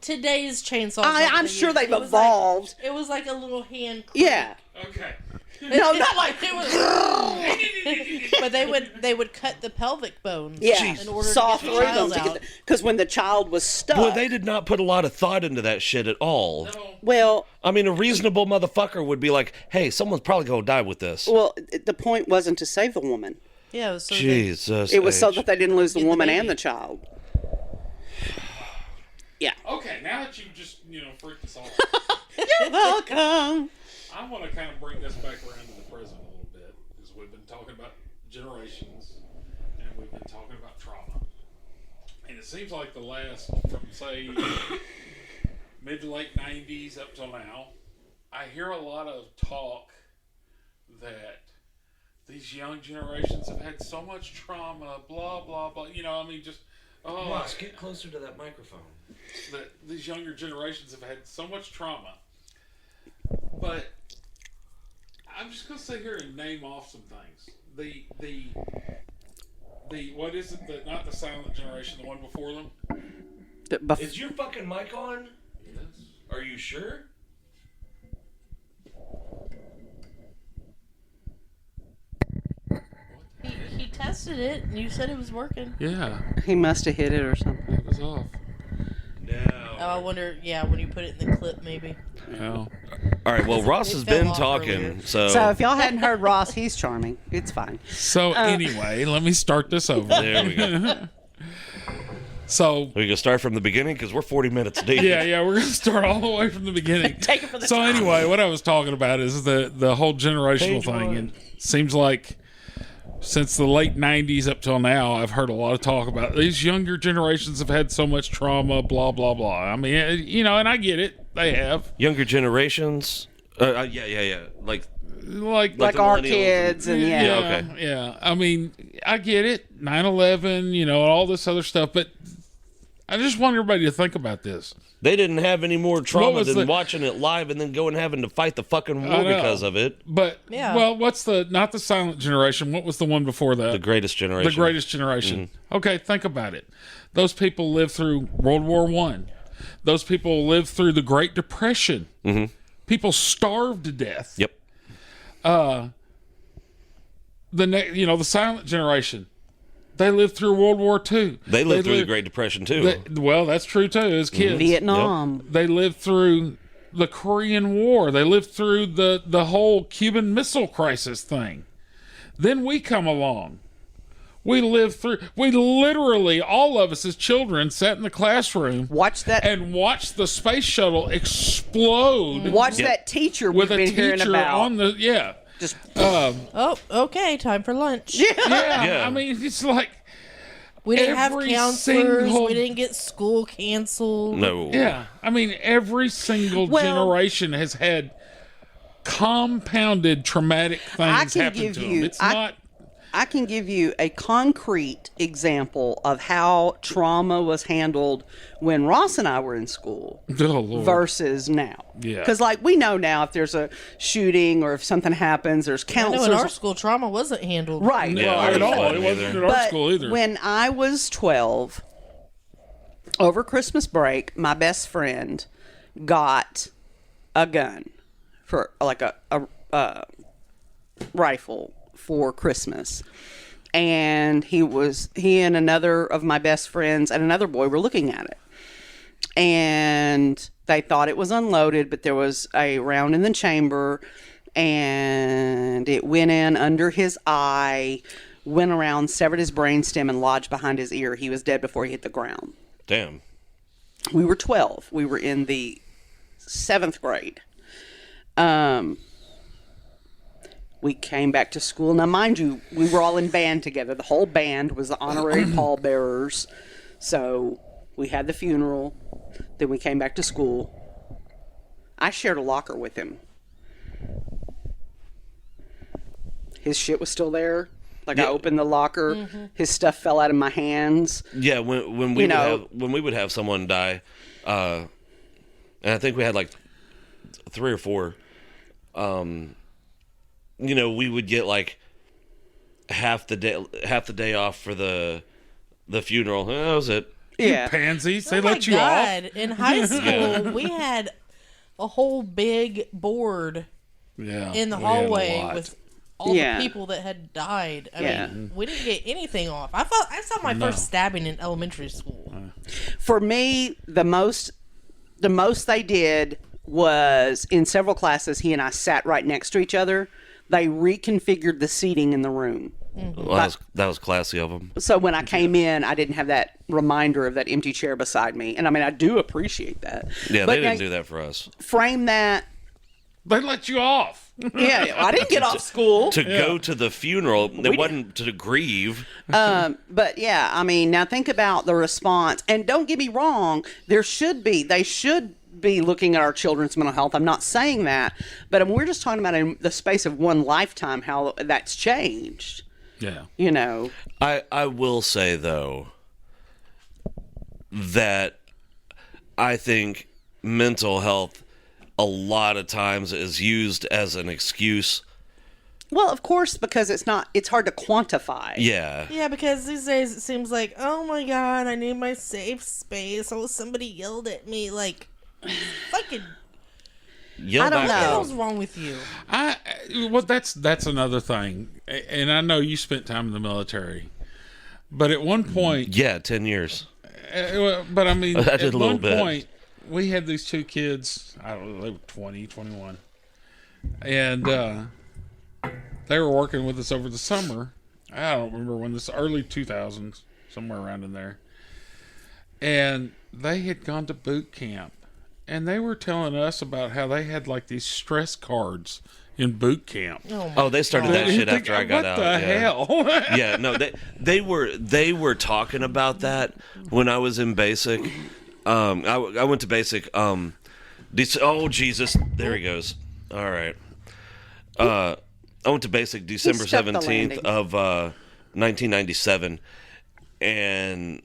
today's chainsaw. I'm sure they've evolved. It was like a little hand. Yeah. Okay. No, not like It was, but they would cut the pelvic bones. yeah, in order saw to get through the them child to out. get because when the child was stuck. Boy, they did not put a lot of thought into that shit at all. No. well, I mean, a reasonable motherfucker would be like, hey, someone's probably going to die with this. well, the point wasn't to save the woman. Yeah, it was so Jesus. It was so H. that they didn't lose the Get the woman baby. and the child. Yeah. Okay, now that you've just, freaked us all You're welcome. I want to kind of bring this back around to the present a little bit, because we've been talking about generations, and we've been talking about trauma. And it seems like the last, from, say, mid to late 90s up till now, I hear a lot of talk that these young generations have had so much trauma, blah, blah, blah. Just, get closer to that microphone. that these younger generations have had so much trauma. But I'm just gonna sit here and name off some things. The what is it? Not the silent generation, the one before them. Is your fucking mic on? Yes. Are you sure? He tested it, and you said it was working. Yeah, He must have hit it or something. it was off. No. Oh, I wonder. Yeah, when you put it in the clip, maybe. Yeah. All right, well, Ross It has fell been off talking, earlier. So if y'all hadn't heard Ross, he's charming. It's fine. So anyway, let me start this over. there we go. So We can start from the beginning because we're 40 minutes deep. yeah, we're gonna start all the way from the beginning. Take it for the So anyway, what I was talking about is the whole generational Page thing, one. and it seems like since the late 90s up till now, I've heard a lot of talk about these younger generations have had so much trauma, blah blah blah. I mean, and I get it, they have, Younger generations. Yeah. like Like the our millennials kids and yeah. Yeah, okay. yeah. I mean, I get it, 9/11, all this other stuff, but I just want everybody to think about this. They didn't have any more trauma was than the- watching it live and then going having to fight the fucking I war know. because of it. But Yeah. well, what's not the silent generation? What was the one before that? The greatest generation. The greatest generation. Mm-hmm. Okay, think about it. Those people lived through World War One. Those people lived through the Great Depression. Mm-hmm. People starved to death. Yep. The silent generation. They lived through World War II. They lived through the Great Depression too. Well, that's true too. As kids, Vietnam. they lived through the Korean War. They lived through the whole Cuban Missile Crisis thing. Then we come along. We literally, all of us as children, sat in the classroom Watch that. and watched the space shuttle explode Watch Yep. that teacher with we've a been hearing teacher about. on the Just Oh, okay. Time for lunch. Yeah. I mean, it's like We didn't have Every counselors. single- We didn't get school canceled. No. yeah. I mean, every single Well- generation has had compounded traumatic things can happen give to you- them. It's I- not. I can give you a concrete example of how trauma was handled when Ross and I were in school Oh Lord. versus now. Yeah. Because, like, we know now if there's a shooting or if something happens, there's I know in counselors. our school, trauma wasn't handled. Right. No, Yeah, at ours all. wasn't It wasn't either. at our But school either. when I was 12, over Christmas break, my best friend got a gun for like a rifle for Christmas. And he and another of my best friends and another boy were looking at it. And they thought it was unloaded, but there was a round in the chamber and it went in under his eye, went around, severed his brainstem, and lodged behind his ear. He was dead before he hit the ground. Damn. We were 12. We were in the 7th grade. We came back to school. Now, mind you, we were all in band together. The whole band was the honorary pallbearers. So we had the funeral. Then we came back to school. I shared a locker with him. His shit was still there. Like, I opened the locker. His stuff fell out of my hands. Yeah, when we You would know- when we would have someone die, and I think we had like 3 or 4. We would get like half the day off for the funeral. That was it. Yeah. Pansies, they Oh my let you off. God. In high school, we had a whole big board Yeah, in the we had a hallway lot. with all Yeah. the people that had died. I Yeah. mean, we didn't get anything off. I saw my first stabbing in elementary school. For me, the most they did was in several classes. He and I sat right next to each other. They reconfigured the seating in the room. Well, that was classy of them. So when I came in, I didn't have that reminder of that empty chair beside me. And I mean, I do appreciate that. Yeah, But they didn't now, do that for us. Frame that. They let you off. Yeah, I didn't get off school. To go to the funeral, it wasn't to grieve. But yeah, I mean, now think about the response. And don't get me wrong, they should be looking at our children's mental health. I'm not saying that. But we're just talking about in the space of one lifetime how that's changed. Yeah. You know. I will say, though, that I think mental health a lot of times is used as an excuse. Well, of course, because it's hard to quantify. Yeah. Yeah, because these days it seems like, oh my god, I need my safe space. Oh, somebody yelled at me. Like, fucking, Yell I don't back know. what the at hell's them. wrong with you? Well, that's another thing, and I know you spent time in the military, but at one point, Yeah, 10 years. but I mean, I did at a little one bit. point, we had these two kids. I don't know, they were 20, 21, and they were working with us over the summer. I don't remember when, this early 2000s, somewhere around in there, and they had gone to boot camp. And they were telling us about how they had like these stress cards in boot camp. Oh, they started that shit after I got out. What the yeah. hell? Yeah, no, they were talking about that when I was in basic. I went to basic. Oh Jesus, there he goes. All right. I went to basic December stepped the 17th landing. of 1997, and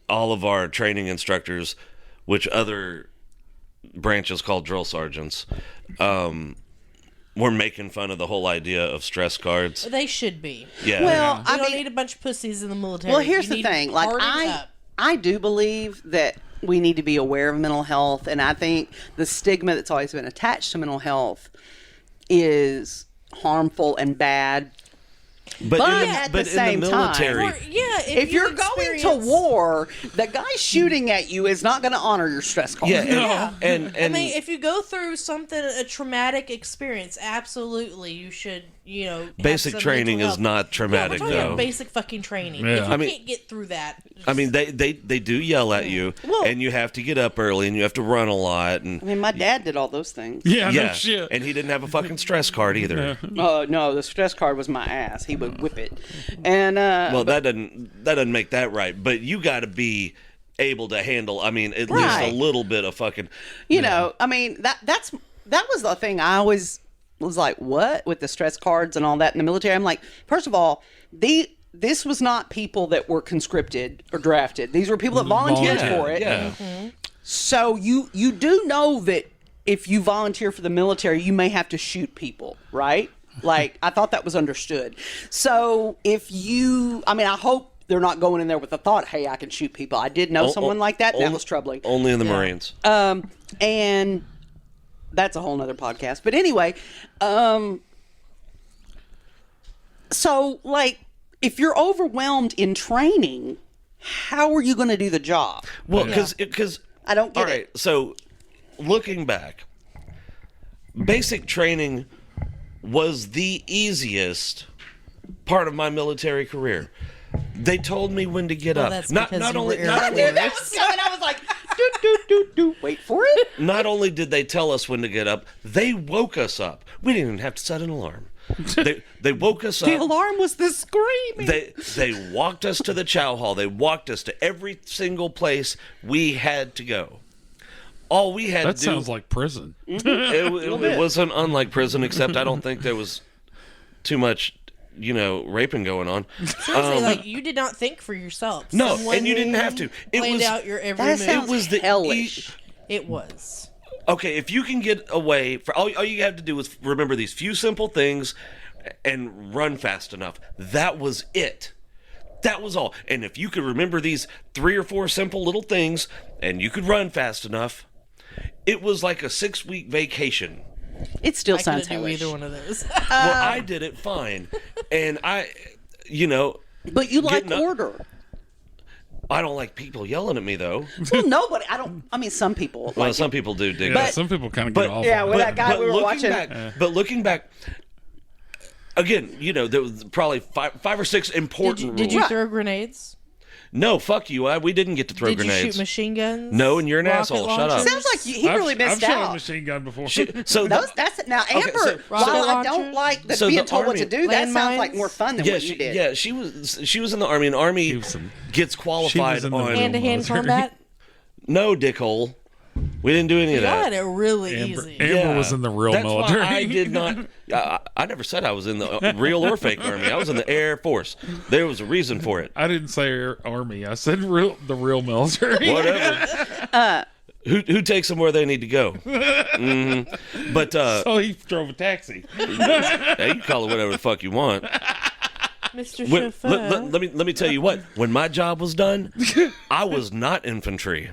all of our training instructors, which other branches called drill sergeants, were making fun of the whole idea of stress cards. They should be. Yeah. Well, You I don't mean, need a bunch of pussies in the military. well, here's You the need to thing. Like harden up. I do believe that we need to be aware of mental health, and I think the stigma that's always been attached to mental health is harmful and bad. but but in the, at but the in same the time- military, Or, yeah, If you're going to war, the guy shooting at you is not going to honor your stress card. yeah, and I mean, if you go through a traumatic experience, absolutely, you should, have basic some training mental is health. not traumatic, yeah, we're talking though. about basic fucking training. Yeah. If you I mean- can't get through that, I mean, they do yell at you, Well- and you have to get up early, and you have to run a lot, and I mean, my dad did all those things. Yeah, yeah, no shit. and he didn't have a fucking stress card either. No, the stress card was my ass. He would whip it, and Well, that doesn't make that right, but you got to be able to handle. I mean, at least Right. a little bit of fucking. you know, I mean that was the thing I always was like, what with the stress cards and all that in the military. I'm like, first of all, this was not people that were conscripted or drafted. These were people that volunteered Yeah, for it. yeah. So you do know that if you volunteer for the military, you may have to shoot people, right? Like, I thought that was understood. So I hope they're not going in there with the thought, hey, I can shoot people. I did know someone like that. That was troubling. Only in the Marines. And that's a whole nother podcast. But anyway, so like, if you're overwhelmed in training, how are you going to do the job? Well, because I don't get all right. So, looking back, basic training was the easiest part of my military career. They told me when to get up. that's Not because not you only were not Air only Force. That was coming. I was like, do. Wait for it. not only did they tell us when to get up, they woke us up. We didn't even have to set an alarm. They woke us up. The alarm was the screaming. They walked us to the chow hall. They walked us to every single place we had to go. All we had That to do. sounds like prison. It wasn't unlike prison, except I don't think there was too much, raping going on. seriously, like you did not think for yourself. No, Someone and you didn't have to. It planned was out your every That move. sounds it was the hellish. It was. Okay, if you can get away, for all you have to do is remember these few simple things and run fast enough. That was it. That was all. And if you could remember these 3 or 4 simple little things and you could run fast enough, it was like a 6-week vacation It still I couldn't sounds do hellish. either one of those. Well, I did it fine, and But you like getting up- order. I don't like people yelling at me though. Well, nobody. I mean, some people. Well, like some people do dig Yeah, it. some people kind of but- get off. yeah, on well, it. that guy we were looking watching. looking back, again, there was probably five or six important Did rules. you throw grenades? No, fuck you. We didn't get to throw Did you grenades. shoot machine guns? No, and you're an Rocket asshole. Shut up. launchers? Sounds like he really missed I've shot a out. machine gun before. So That's it. Now, Amber, so- while I Rocket don't launchers? like the So being the told what to Army- do, that sounds like Landmines? more fun than yeah, what you did. she was in the Army, and Army gets qualified in the on Hand-to-hand military. combat? no dickhole. We didn't do any of Y'all that. had it really Amber, easy. Amber was in the real That's military. Why I did not. I never said I was in the real or fake Army. I was in the Air Force. There was a reason for it. I didn't say army. I said the real military. Whatever. Who takes them where they need to go? Mm-hmm. But So he drove a taxi. hey, you call it whatever the fuck you want. Mr. When- Chauffeur. let me tell you what. When my job was done, I was not infantry.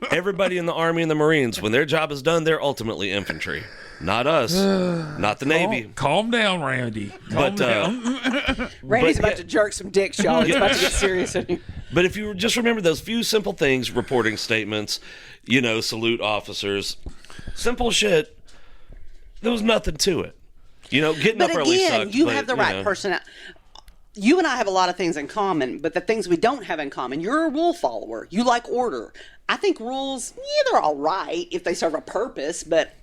Everybody in the Army and the Marines, when their job is done, they're ultimately infantry. Not us. Not the Navy. Calm down, Randy. Calm But down. Randy's But, about to jerk some dicks, y'all. It's about to get serious. but if you just remember those few simple things, reporting statements, salute officers, simple shit, there was nothing to it. Getting But up early again, sucked, you but, have the right person. You and I have a lot of things in common, but the things we don't have in common, you're a rule follower. You like order. I think rules, they're all right if they serve a purpose, but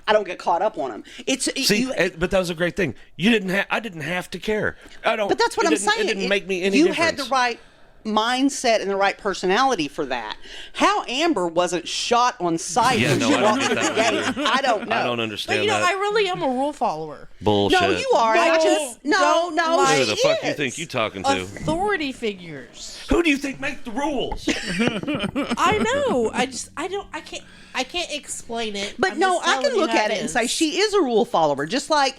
I don't get caught up on them. But that was a great thing. I didn't have to care. I don't. But that's what it I'm didn't- saying. It didn't make me any You difference. had the right mindset and the right personality for that. How Amber wasn't shot on sight Yeah, when no, she I don't walked get through the that gate? either. I don't know. I don't But understand I that. really am a rule follower. Bullshit. No, you are. I I just just no, don't no. like- Who she the fuck you is. think you talking to? Authority figures. Who do you think make the rules? I know. I can't explain it. But I'm no, just I telling can you look how at it and is. say she is a rule follower. Just like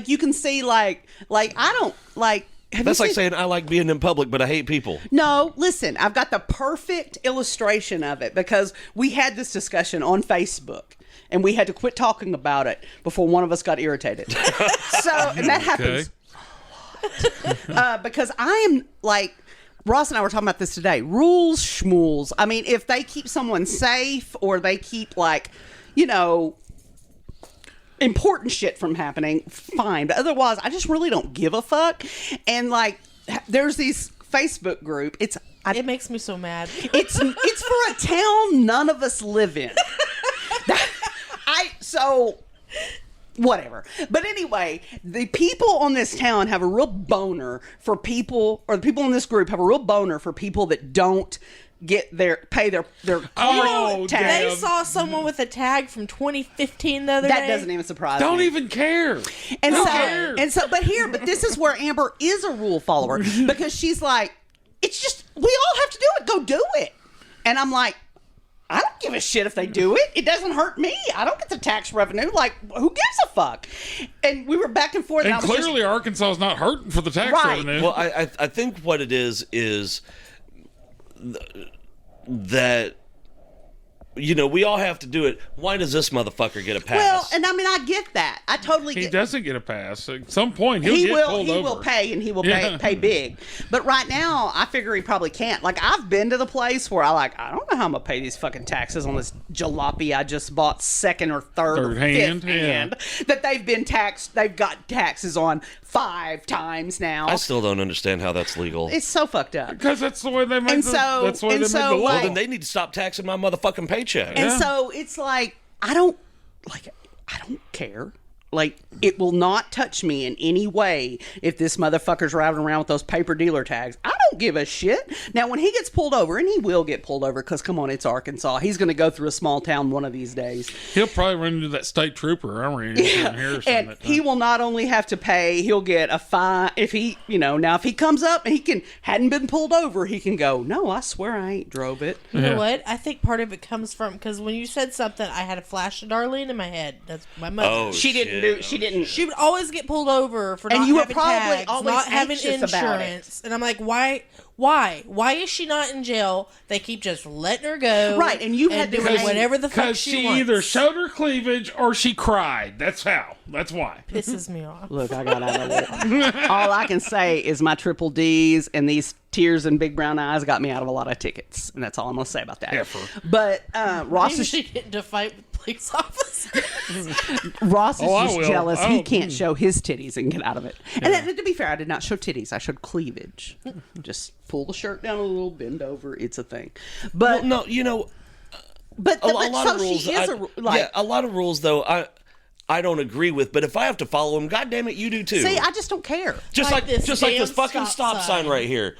you can see like I don't like. Have That's you like seen- saying I like being in public, but I hate people. No, listen, I've got the perfect illustration of it because we had this discussion on Facebook and we had to quit talking about it before one of us got irritated. And that happens because I am like, Ross and I were talking about this today. Rules, schmools. I mean, if they keep someone safe or they keep important shit from happening, fine. But otherwise, I just really don't give a fuck. And there's these Facebook group. It makes me so mad. It's for a town none of us live in. Whatever. But anyway, the people on this town have a real boner for people, or the people in this group have a real boner for people that don't pay their Oh, tax. They saw someone with a tag from 2015 the other That day. doesn't even surprise Don't me. even care. And Who so, cares? but this is where Amber is a rule follower because she's like, it's just, we all have to do it. Go do it. And I'm like, I don't give a shit if they do it. It doesn't hurt me. I don't get the tax revenue. Like, who gives a fuck? And we were back and forth. And I was just- clearly, Arkansas is not hurting for the tax Right. revenue. Well, I think what it is that we all have to do it. Why does this motherfucker get a pass? Well, and I mean, I get that. I totally he get. doesn't get a pass. At some point, he'll He get will. pulled He over. will pay, and he will Yeah. pay big. But right now, I figure he probably can't. Like, I've been to the place where I don't know how I'm gonna pay these fucking taxes on this jalopy I just bought second or third or hand, fifth yeah. hand that they've been taxed. They've got taxes on 5 times now. I still don't understand how that's legal. It's so fucked up. Because that's the way they make And the. so- That's the way and they so, make the law. like- Well, then they need to stop taxing my motherfucking paycheck. And so it's like I don't care. Like, it will not touch me in any way if this motherfucker's driving around with those paper dealer tags. I don't give a shit. Now, when he gets pulled over, and he will get pulled over because, come on, it's Arkansas. He's going to go through a small town one of these days. He'll probably run into that state trooper. I ran into him in Harrison. And that he time. will not only have to pay, he'll get a fine. If he, now if he comes up and hadn't been pulled over, he can go, no, I swear I ain't drove it. You know what? I think part of it comes from because when you said something, I had a flash of Darlene in my head. That's my mother. Oh, She didn't She would always get pulled over for And not you were having probably tags, always not having anxious about it. insurance, and I'm like, why Why? Why is she not in jail? They keep just letting her go. Right, and you had to doing say- whatever the fuck Because she she wants. either showed her cleavage or she cried. That's how. That's why. Pisses me off. Look, I got out of it. All I can say is my triple D's and these tears and big brown eyes got me out of a lot of tickets, and that's all I'm gonna say about that. Heifer. But Ross Maybe is she get into a fight with police officers. Ross is Oh, I just will. jealous Oh. he can't show his titties and get out of it. And to be fair, I did not show titties. I showed cleavage. Just pull the shirt down a little, bend over. It's a thing. But No, you know, but, a but lot so of rules. she is A lot of rules though. I don't agree with, but if I have to follow them, God damn it, you do too. see, I just don't care. just Like like this just like this damn fucking stop sign right here.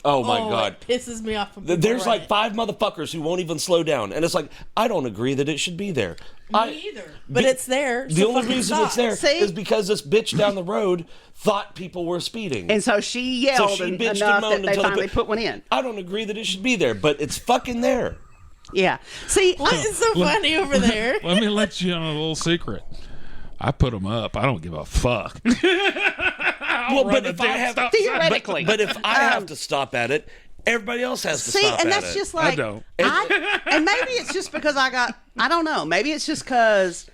Oh my God. It pisses me off. When people There's run like it. 5 motherfuckers who won't even slow down, and it's like I don't agree that it should be there. Me either. But it's there. The so only fucking reason stop. it's there See? is because this bitch down the road thought people were speeding. And so she yelled So she bitched and enough that moaned they until they finally put one in. I don't agree that it should be there, but it's fucking there. Yeah. See, What is so funny over there? Let me let you on a little secret. I put them up. I don't give a fuck. Well, but if I have theoretically. but if I have to stop at it, everybody else has to see, stop and at that's it. just like I don't. and maybe it's just because I don't know. Maybe it's just because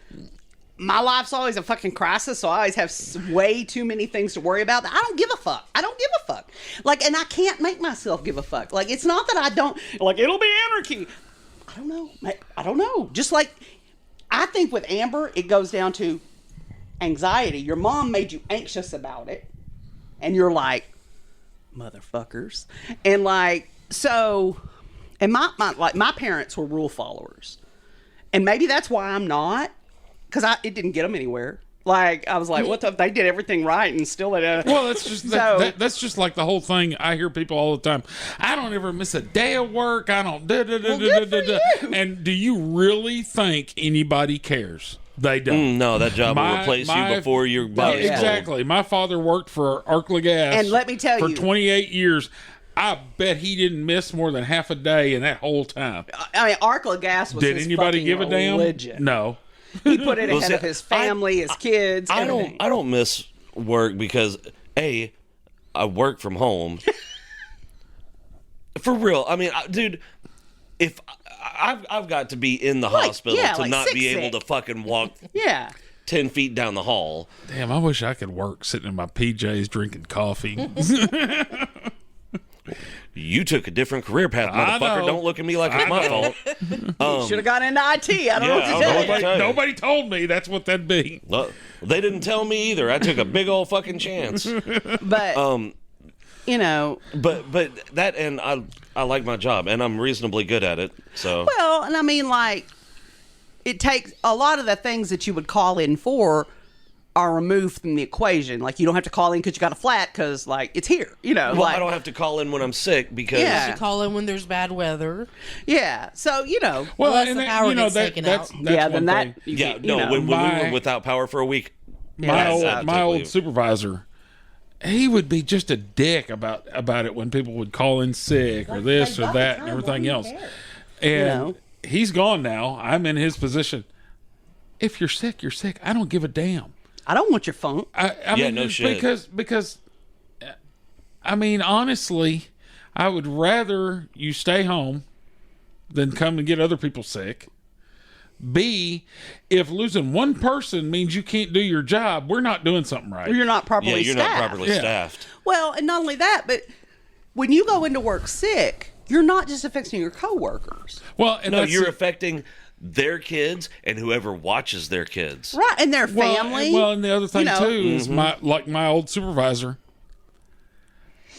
my life's always a fucking crisis, so I always have way too many things to worry about. I don't give a fuck. I don't give a fuck. Like, and I can't make myself give a fuck. Like, it's not that I don't, like, it'll be anarchy. I don't know. I don't know. Just like, I think with Amber, it goes down to anxiety. Your mom made you anxious about it, and you're like, motherfuckers. And like, so, and my parents were rule followers, and maybe that's why I'm not, because it didn't get them anywhere. Like, I was like, what the, they did everything right and still Well, that's just So- that's just like the whole thing. I hear people all the time. I don't ever miss a day of work. I don't. Da, da, da, Well, da, good da, for da. you. And do you really think anybody cares? They don't. No, that job will replace you before your body's yeah. Exactly. My father worked for Arkla Gas, And let me tell for you- 28 years. I bet he didn't miss more than half a day in that whole time. I mean, Arkla Gas was Did his anybody fucking give a damn? religion. No. He put it Well, ahead see, of his family, his kids. I everything. don't miss work because I work from home. For real. I mean, dude, if I've got to be in the hospital yeah, to like not be sick. able to fucking walk Yeah. 10 feet down the hall. Damn, I wish I could work sitting in my PJs drinking coffee. You took a different career path, I motherfucker. know. Don't look at me like it's my fault. Should have gone into IT. I don't know what yeah, to tell I'll you. tell you. Nobody told me that's what that'd be. No, they didn't tell me either. I took a big old fucking chance. But, you know, But that, and I like my job and I'm reasonably good at it. So well, and I mean, like, it takes a lot of the things that you would call in for are removed from the equation. Like, you don't have to call in because you got a flat because, like, it's here, you know. well, like, I don't have to call in when I'm sick because Yeah. You call in when there's bad weather. yeah. So, you know. Well, Unless and the that- power you know gets that, taken that's, out. that's yeah, one then that. thing. You yeah, can't, you no, know. when we my- were without power for a week, My Yeah, my exactly. old supervisor, he would be just a dick about it when people would call in sick or this or that and everything else. And know? he's gone now. I'm in his position. If you're sick, you're sick. I don't give a damn. I don't want your phone. I Yeah, mean, no shit. because I mean, honestly, I would rather you stay home than come and get other people sick. B, if losing one person means you can't do your job, we're not doing something right. You're not properly yeah, you're staffed. not properly Yeah. staffed. Well, and not only that, but when you go into work sick, you're not just affecting your coworkers, Well, and No, that's you're affecting their kids and whoever watches their kids. right? And their well, family. Well, and the other thing you know. too is my old supervisor.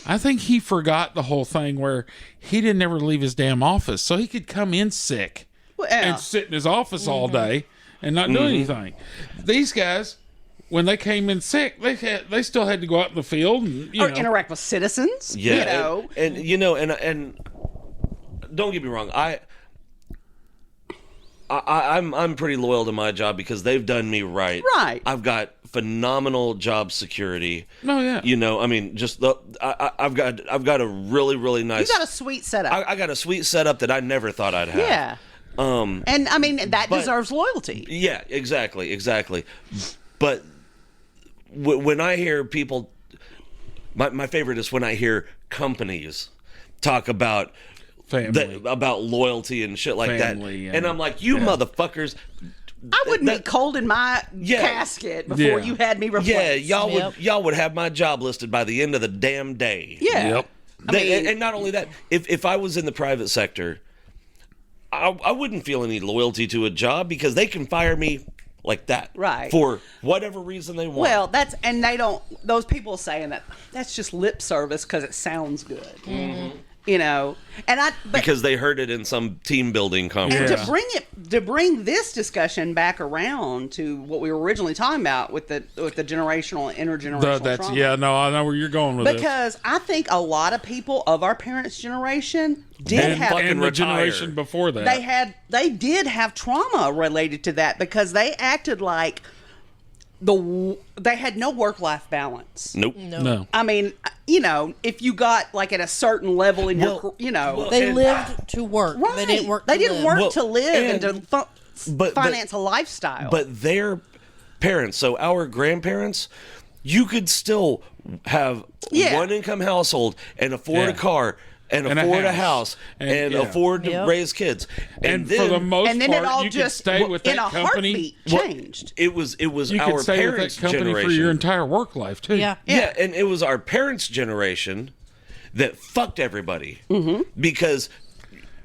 I think he forgot the whole thing where he didn't ever leave his damn office, so he could come in sick Well, yeah. and sit in his office all day and not do anything. These guys, when they came in sick, they still had to go out in the field and or interact with citizens. Yeah, You know. and you know, and don't get me wrong, I'm pretty loyal to my job because they've done me right. Right. I've got phenomenal job security. Oh, yeah. You know, I mean, just I've got a really really nice. You got a sweet setup. I got a sweet setup that I never thought I'd have. yeah. And I mean that but- deserves loyalty. Yeah, exactly. But when I hear people, my favorite is when I hear companies talk about Family. about loyalty and shit like Family that. and- And I'm like, you motherfuckers. I wouldn't that- be cold in my Yeah. casket before Yeah. you had me replaced. Yeah, y'all Yep. y'all would have my job listed by the end of the damn day. Yeah. Yep. I mean- And not only that, if I was in the private sector, I wouldn't feel any loyalty to a job because they can fire me like that, Right. For whatever reason they want. Well, and they don't. Those people saying that's just lip service because it sounds good. You know, but because they heard it in some team building and conference. to bring this discussion back around to what we were originally talking about with the generational and intergenerational trauma. No, I know where you're going with this. Because I think a lot of people of our parents' generation did And, have and the retire. generation before that. they did have trauma related to that because they acted like they had no work-life balance. Nope. No. I mean, you know, if you got like at a certain level in Well, your, They And- lived to work. right. They didn't work. They to didn't live. work Well, to live and to but- finance a lifestyle. But their parents, so our grandparents, you could still have Yeah. one income household and afford Yeah. a car and And a afford a house. house And- and yeah. afford to Yep. raise kids. And then, for the most and then part, it all you just could stay with in that a company. heartbeat Well, changed. it was You our could stay with parents' that company generation for your entire work life, too. Yeah. Yeah, and it was our parents' generation that fucked everybody because,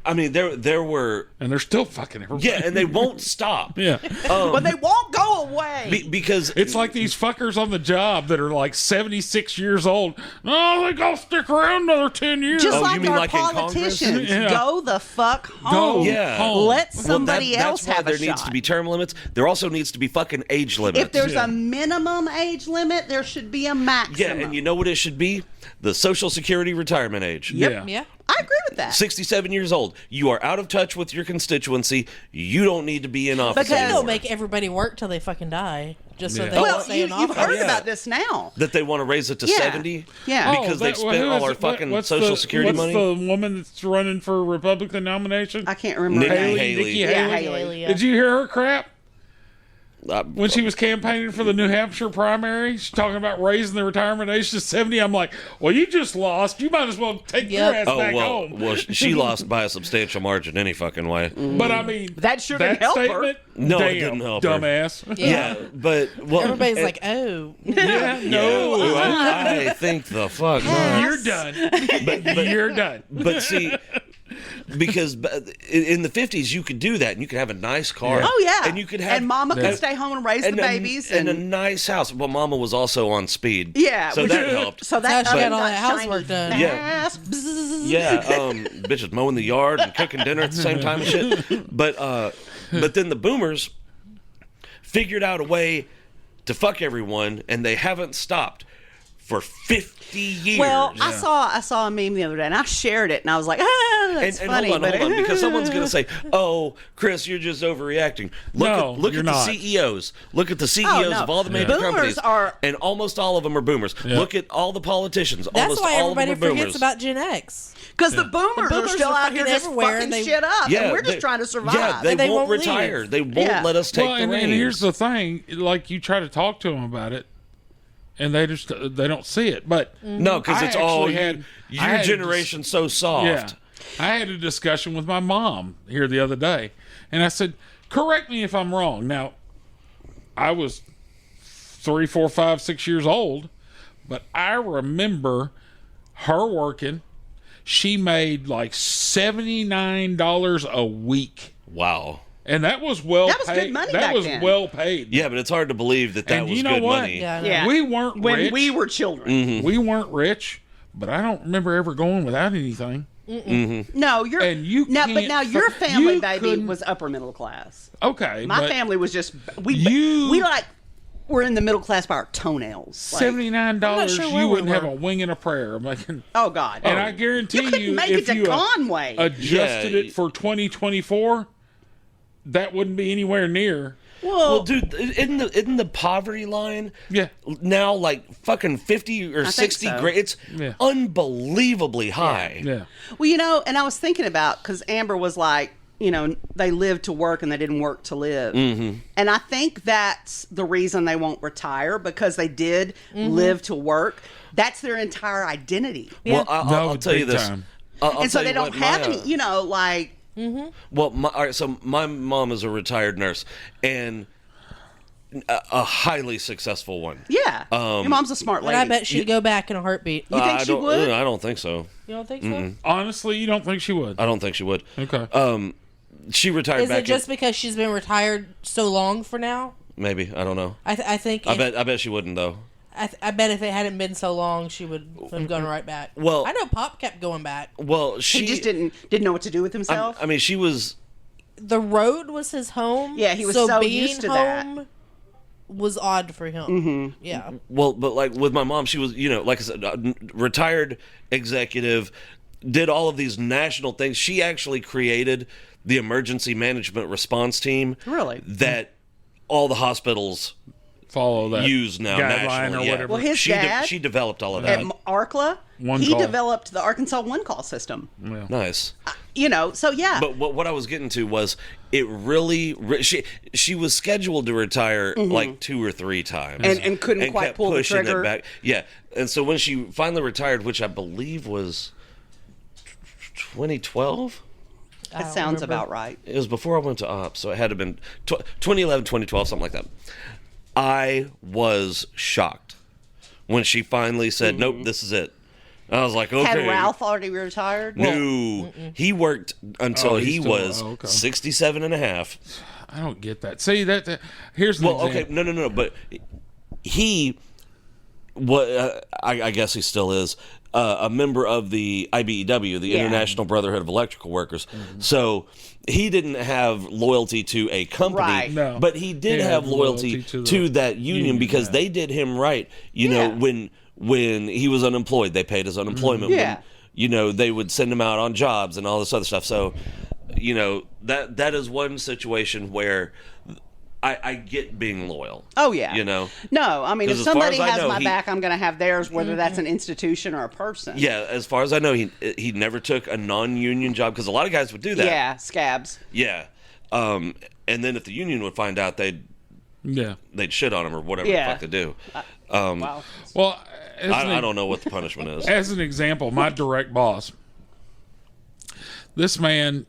I mean, there were And they're still fucking everybody. yeah, and they won't stop. Yeah. But they won't go away. Because It's like these fuckers on the job that are like 76 years old. Oh, they go stick around another 10 years. Just Oh, you like mean our like in Congress? politicians, Yeah. go the fuck home. Yeah. home. Let Well, somebody that's else why have there a needs shot. to be term limits. There also needs to be fucking age limits. If there's Yeah. a minimum age limit, there should be a maximum. yeah, and you know what it should be? The Social Security retirement age. Yeah. Yeah. I agree with that. 67 years old. You are out of touch with your constituency. You don't need to be in office Because- They anymore. don't make everybody work till they fucking die, just so Yeah. they well, can stay in you've office. heard Yeah. about this now. That they want to raise it to Yeah. 70? Yeah. Because they've who spent all is our it? fucking What's Social Security what's money. the woman that's running for Republican nomination? I can't remember her Nikki name. Haley. Nikki Yeah, Haley. Haley. Yeah. Did you hear her crap? When When she was campaigning for the New Hampshire primary, she's talking about raising the retirement age to 70. I'm like, well, you just lost. You might as well take your Yep. ass Oh, back well, home. she lost by a substantial margin any fucking way. But I mean, That shouldn't help her. statement, No, it damn, didn't help her. dumbass. Yeah, but well, Everybody's and- like, oh. Yeah, no, Ooh, I think the fuck not. you're done. You're done. But see, because in the 50s you could do that, and you could have a nice car. Oh yeah, and you could have and Mama Yeah. could stay home and raise the babies, and a nice house. Well, Mama was also on speed. yeah, so which- that helped. So that That's how she got got all that shiny housework done. Yeah. fast. Bzzz. Yeah, bitches mowing the yard and cooking dinner at the same time and shit. But then the boomers figured out a way to fuck everyone, and they haven't stopped for 50 years. Well, I saw a meme the other day, and I shared it, and I was like, that's and funny. hold on, but because someone's going to say, "Oh, Chris, you're just overreacting." No, Look you're at not. the CEOs. Look at the CEOs no. of all the major Boomers companies, are- and almost all of them are boomers. Yeah. Look at all the politicians. That's almost why all of them everybody are forgets boomers. about Gen X. Because the boomers The are boomers still are out here fucking just everywhere, fucking and they- shit up, and we're just trying to survive. Yeah, they, And they won't won't retire. leave. They won't Yeah. let us take Well, the and reins. here's the thing: like you try to talk to them about it, and they don't see it. But No, because I it's all actually had- I your had to generation's so soft. Yeah. I had a discussion with my mom here the other day, and I said, correct me if I'm wrong. Now, I was 3, 4, 5, 6 years old, but I remember her working. She made like $79 a week. Wow. And that was well That was paid. good money That back was then. well paid. Yeah, but it's hard to believe that And was you know good what? money. Yeah, I know. Yeah. We weren't when rich. we were children. Mm-hmm. We weren't rich, but I don't remember ever going without anything. No, you're And you now, but can't now your fu- family, you baby, couldn't- was upper middle class. Okay, My but family was just You- we like we're in the middle class by our toenails. Like, $79, sure where you we wouldn't have were. a wing and a prayer. I'm like, oh God, and I guarantee you couldn't make if it to you Conway. adjusted Yeah. it for 2024, that wouldn't be anywhere near. Well, dude, isn't the poverty line Yeah. now like fucking 50 or think 60 so. grand? It's Yeah. unbelievably high. Yeah. Well, you know, and I was thinking about because Amber was like, you know, they lived to work and they didn't work to live. Mm-hmm. And I think that's the reason they won't retire because they did live to work. That's their entire identity. Well, I'll No, tell you big this. time. and so tell they you don't what, have my, any, you know, like Well, all right. So my mom is a retired nurse and a highly successful one. yeah. Your mom's a smart And lady. I bet she'd go back in a heartbeat. You think I she don't, would? I don't think so. You don't think so? Honestly, you don't think she would? I don't think she would. Okay. She retired Is back. it just because she's been retired so long for now? Maybe I don't know. I think. I bet she wouldn't though. I bet if it hadn't been so long, she would have gone right back. Well- I know Pop kept going back. Well, he just didn't know what to do with himself. I mean, she was. The road was his home. Yeah, he was so being used to that. home was odd for him. Mm-hmm. Yeah. Well, but like with my mom, she was, like I said, retired executive, did all of these national things. She actually created the emergency management response team. Really? That all the hospitals Follow that use now guideline nationally. or Yeah. whatever. Well, his dad she developed all of at that. ARCLA, One he call. developed the Arkansas One Call system. Yeah. Nice. You know, so yeah. But what I was getting to was it really she was scheduled to retire like 2 or 3 times And couldn't quite kept pull the pushing trigger. it back. Yeah, and so when she finally retired, which I believe was 2012. that don't sounds remember. about right. It was before I went to ops, so it had to have been 2011, 2012, something like that. I was shocked when she finally said, "Nope, this is it." I was like, "Okay." Had Ralph already retired? No, he worked until Oh, he's he still- was okay. 67 and a half. I don't get that. See that here's an Well, example. okay, no, but he, I guess he still is a member of the IBEW, the Yeah. International Brotherhood of Electrical Workers. So he didn't have loyalty to a company, Right. No. but he did He had have loyalty loyalty to the that union because yeah. they did him right. You Yeah. know, when he was unemployed, they paid his unemployment. Yeah. When, they would send him out on jobs and all this other stuff. So, that is one situation where I get being loyal. Oh yeah. No, I mean, if 'Cause as far somebody as I has know, my he- back, I'm going to have theirs, whether that's an institution or a person. yeah. As far as I know, he never took a non-union job because a lot of guys would do that. Yeah, scabs. Yeah. And then if the union would find out, they'd shit on him or whatever Yeah. the fuck they do. Wow. Well, as I don't know what the punishment is. As an example, my direct boss, this man,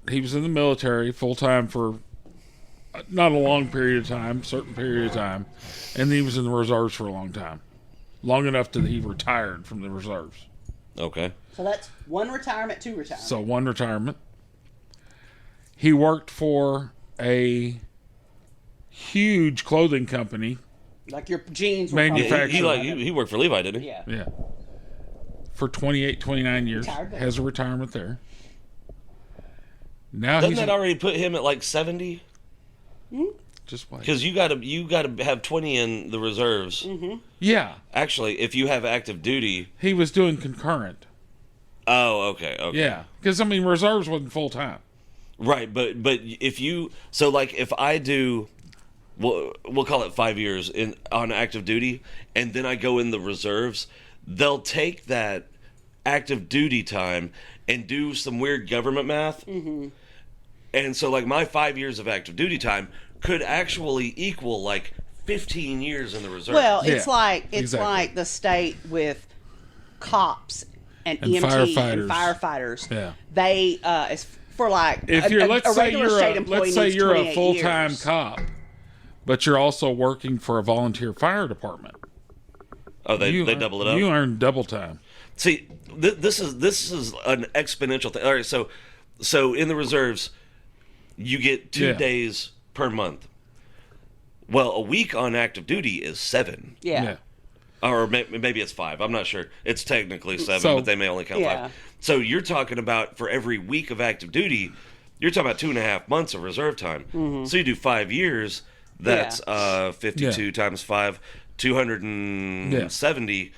he was in the military full time for not a long period of time, certain period of time, and he was in the reserves for a long time, long enough that he retired from the reserves. Okay. So that's one retirement, two retirement. So one retirement. He worked for a huge clothing company. Like your jeans were Manufacturer. probably- He worked for Levi, didn't he? Yeah. Yeah. For 28, 29 years. Retired there. Has a retirement there. Now Doesn't he's that already put him at like 70? just wait. Because you gotta have 20 in the reserves. Yeah. Actually, if you have active duty. He was doing concurrent. Oh, okay. Yeah. Because, I mean, reserves wasn't full time. Right, but if you if I do, we'll call it 5 years on active duty, and then I go in the reserves, they'll take that active duty time and do some weird government math, and so like my 5 years of active duty time could actually equal like 15 years in the reserves. Well, it's Yeah, like exactly. the state with cops and And EMT firefighters. and firefighters. Yeah. They it's for like If you're, let's say regular you're state a, employee let's say needs you're a 28 full-time years. cop, but you're also working for a volunteer fire department. oh, they You double it up. You earn double time. See, this is an exponential thing. All right, so in the reserves, you get 2 Yeah. days per month. Well, a week on active duty is 7, Yeah. or maybe it's 5. I'm not sure. It's technically 7, So- but they may only count Yeah. 5. So you're talking about for every week of active duty, you're talking about 2.5 months of reserve time. So you do 5 years. That's 52 Yeah. times 5, 270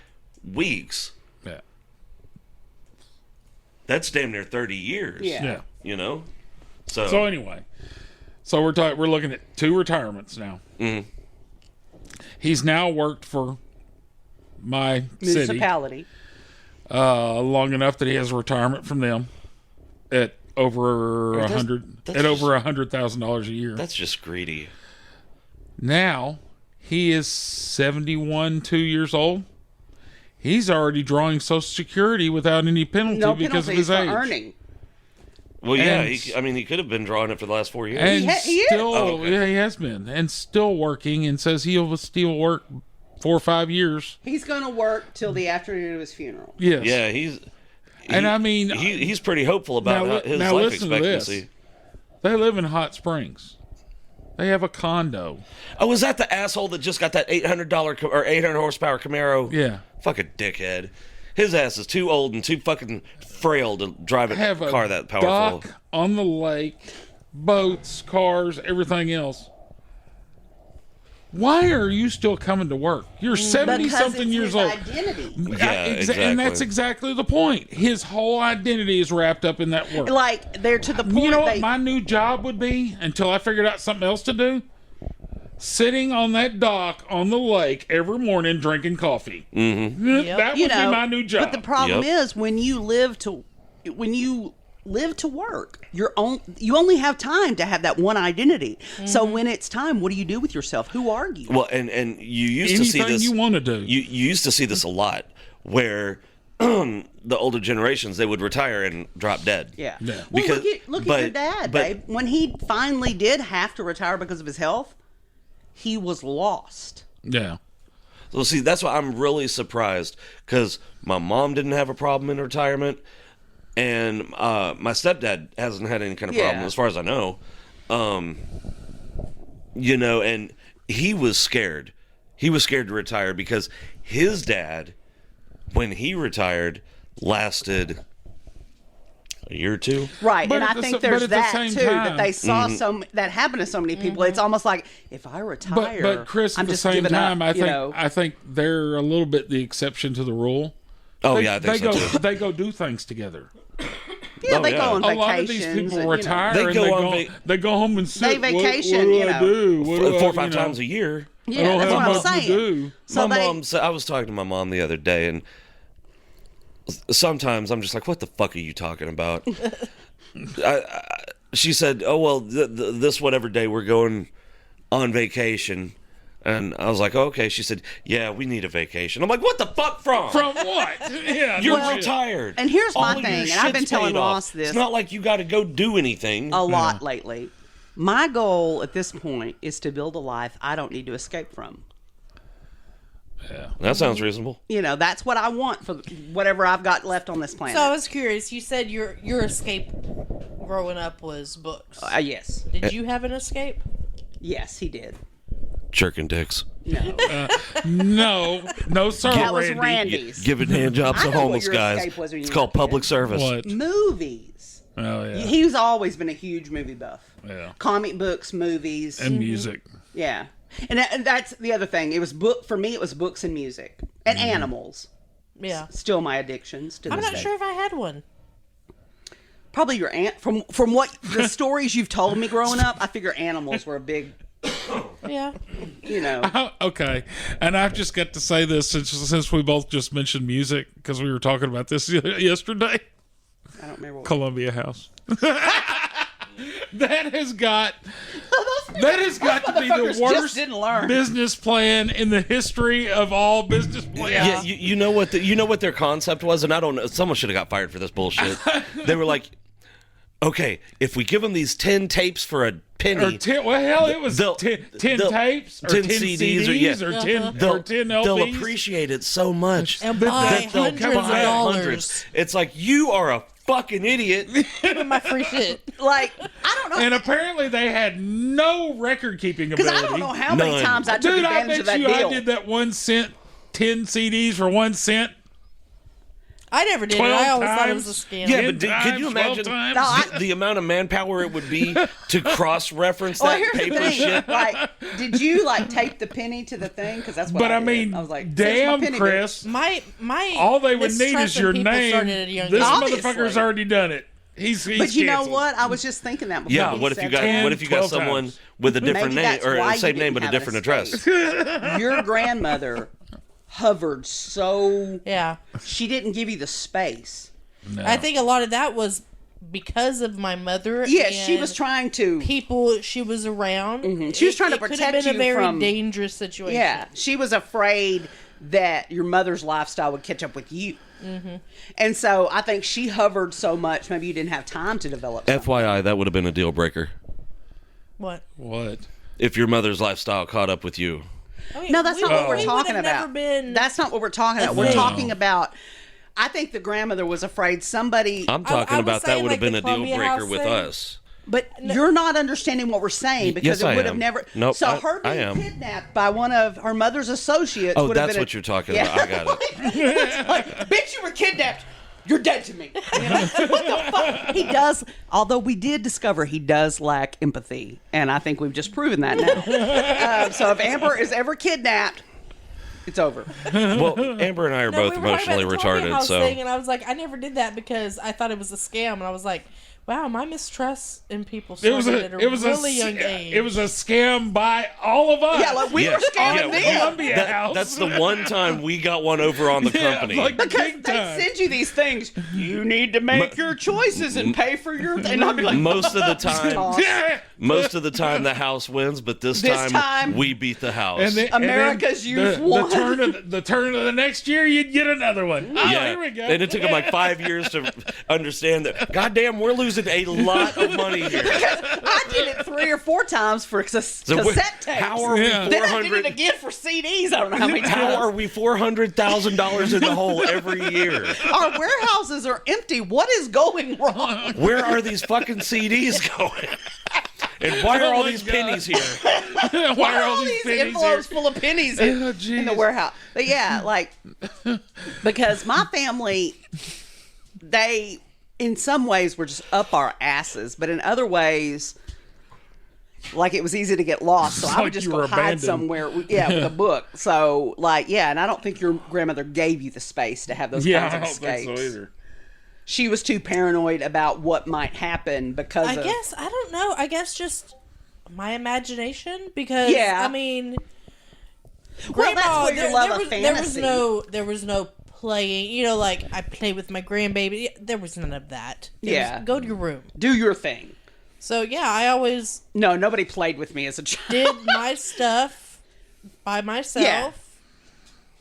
weeks. Yeah. That's damn near 30 years. Yeah. Yeah. You know? So, So anyway, we're looking at 2 retirements now. Mm-hmm. He's now worked for my city Municipality. long enough that he has a retirement from them at over That's- $100,000 a year. that's just greedy. Now he is 71, 2 years old. he's already drawing Social Security without any penalty No because of penalties his for age. earning. Well, yeah, And- he could have been drawing it for the last 4 years. And He is. still, Oh, okay. yeah, he has been, and still working, and says he'll still work 4 or 5 years. He's going to work till the afternoon of his funeral. Yes. Yeah, And I mean, he's pretty hopeful about his now life listen to this. expectancy. They live in Hot Springs. They have a condo. Oh, was that the asshole that just got that $800 or 800 horsepower Camaro? Yeah. Fucking dickhead. His ass is too old and too fucking frail to drive a Have a car that powerful. dock on the lake, boats, cars, everything else. Why are you still coming to work? You're 70-something years old. Identity. Yeah, exactly. And that's exactly the point. His whole identity is wrapped up in that work. Like they're to the point. You know what my new job would be until I figured out something else to do? Sitting on that dock on the lake every morning drinking coffee. Mm-hmm. Yep. That would you be know, my new job. But the problem Yep. is when you live to work, you only have time to have that one identity. So when it's time, what do you do with yourself? Who are you? Well, and you used to see Anything this. you want to do. You used to see this a lot, where the older generations, they would retire and drop dead. Yeah. Yeah. Well, Because- look at but- your dad, but- babe. When he finally did have to retire because of his health, he was lost. Yeah. So see, that's why I'm really surprised, because my mom didn't have a problem in retirement, and my stepdad hasn't had any kind of problem Yeah. as far as I know. You know, and he was scared. He was scared to retire because his dad, when he retired, lasted a year or two. Right, But and at I the think s- there's but at the that same too. time- That they saw Mm-hmm. that happen to so many people. It's almost like if I retire, But Chris, I'm at the just same giving time, up, I think they're a little bit the exception to the rule. Oh yeah, I think they so go too. they go do things together. yeah, Oh, they yeah. go on A vacations. lot of these people and, you know. retire They and go they on go, va- they go home and sit. They What- vacation, What, do you I know. do? What do 4 or I- 5 you know? times a year. I Yeah, don't that's have what I'm nothing to saying. do. So My they, mom said, I was talking to my mom the other day, and sometimes I'm just like, what the fuck are you talking about? She said, oh, well, this whatever day we're going on vacation. And I was like, oh, okay. She said, yeah, we need a vacation. I'm like, what the fuck from? From what? Yeah, You're no shit. retired. And here's my All of your thing, and I've been shit's telling paid off. Ross this. It's not like you got to go do anything. a lot lately. My goal at this point is to build a life I don't need to escape from. Yeah. That sounds reasonable. You know, that's what I want for whatever I've got left on this planet. So I was curious. You said your escape growing up was books. Yes, Did you have an escape? yes, he did. Jerking dicks. No, No, sir, that was Randy. Randy's. Giving hand jobs I to know what homeless your guys. escape was when you It's were called a kid. public service. What? Movies. Oh yeah. He's always been a huge movie buff. Yeah. Comic books, movies, And music. yeah. And that's the other thing. It was for me. It was books and music and animals. Yeah. Still my addictions to I'm this not day. sure if I had one. Probably your aunt. From what the stories you've told me growing up, I figure animals were a big. Yeah. You know. Oh, okay, and I've just got to say this since we both just mentioned music because we were talking about this yesterday. I don't remember. What, Columbia House. that has got to be motherfuckers the just worst didn't learn. business plan in the history of all business plans. Yeah, you know what their concept was, and I don't know. Someone should have got fired for this bullshit. They were like, okay, if we give them these 10 tapes for a penny, Or 10, well, hell, it was They'll- 10 they'll- tapes, or 10 10 CDs, CDs, or or 10 they'll, or 10 they'll LPs. appreciate it so much And But buy that they'll hundreds come of by dollars. It's like, you are a fucking idiot. Give my free shit. like I don't know. And apparently they had no record keeping Because ability. I don't know how many None. times I took Dude, I advantage of bet that you deal. I did that 1 cent, 10 CDs for 1 cent. I never did it. 12 I always thought it times? was a scam. Yeah, 10 but could you times, 12 imagine times? No, I- the amount of manpower it would be to cross-reference Well, that here's the paper thing. shit? Like, did you like tape the penny to the thing? Because that's what. But I did. mean, I was like, "Here's my damn, penny, Chris. My All they would need mistrust is your in people name. started at a young This age. Obviously. motherfucker's already done it. He's But you know canceled. what? I was just thinking that before. Yeah, you but what if you said got that. what if you got 12 someone times. with a different Maybe name that's or why the you same name didn't but a have an different escape. address? Your grandmother hovered so Yeah. she didn't give you the space. No. I think a lot of that was because of my mother. Yes, she and was trying to. people she was around. She was trying to It could protect have been you a very from- dangerous situation. Yeah, she was afraid that your mother's lifestyle would catch up with you. And so I think she hovered so much, maybe you didn't have time to develop something. FYI, that would have been a deal breaker What? if your mother's lifestyle caught up with you. I mean, No, that's not what we're we talking would have about. Never been. That's not what we're talking about. We're thing. talking about, I think the grandmother was afraid somebody, I'm talking I was about that saying, would have like, been the a deal Columbia breaker House with thing. us. but you're not understanding what we're saying because Yes, I it would have am. never. Nope, so I her being am. kidnapped by one of her mother's associates. Oh, would have that's been what you're talking about. I got it. like, bitch, you were kidnapped. You're dead to me. You know? What the fuck? He does, although we did discover he does lack empathy. And I think we've just proven that now. So if Amber is ever kidnapped, it's over. Well, Amber and I are both we were talking emotionally about the Columbia retarded, House so thing, and I was like, I never did that because I thought it was a scam, and I was like, wow, my mistrust in people started at a really young age. It was a scam by all of us. Yeah, like we were scamming them. Columbia House. that's the one time we got one over on the company. like Because big they time. send you these things. You need to make your choices and pay for your. And I'll be like, Most of the time, Toss. most of the time the house wins, but this time we beat the house. And then, America's and then youth the won. the turn of the next year, you'd get another one. Oh, here we go. And it took them like 5 years to understand that. Goddamn, we're losing a lot of money here. I did it 3 or 4 times for cassette tapes. How are we Yeah. Then I did 400? it again for CDs. I don't know how many How times. are we $400,000 in the hole every year? Our warehouses are empty. What is going wrong? Where are these fucking CDs going? And why are all these pennies here? Why are all these these pennies envelopes here? full of pennies Oh, in the jeez. warehouse? But yeah, like because my family, they in some ways were just up our asses, but in other ways, like it was easy to get lost, so I would like just you go were hide abandoned. somewhere. Yeah, with a book. So like yeah, and I don't think your grandmother gave you the space to have those Yeah, I kinds don't of think escapes. so either. She was too paranoid about what might happen because I of guess I don't know. I guess just my imagination because Yeah. I mean, Well, that's Grandma, where your love of there was fantasy. there was no playing. You know, like I play with my grandbaby. There was none of that. It was, Yeah. go to your room. do your thing. So yeah, I always No, nobody played with me as a child. did my stuff by myself. Yeah.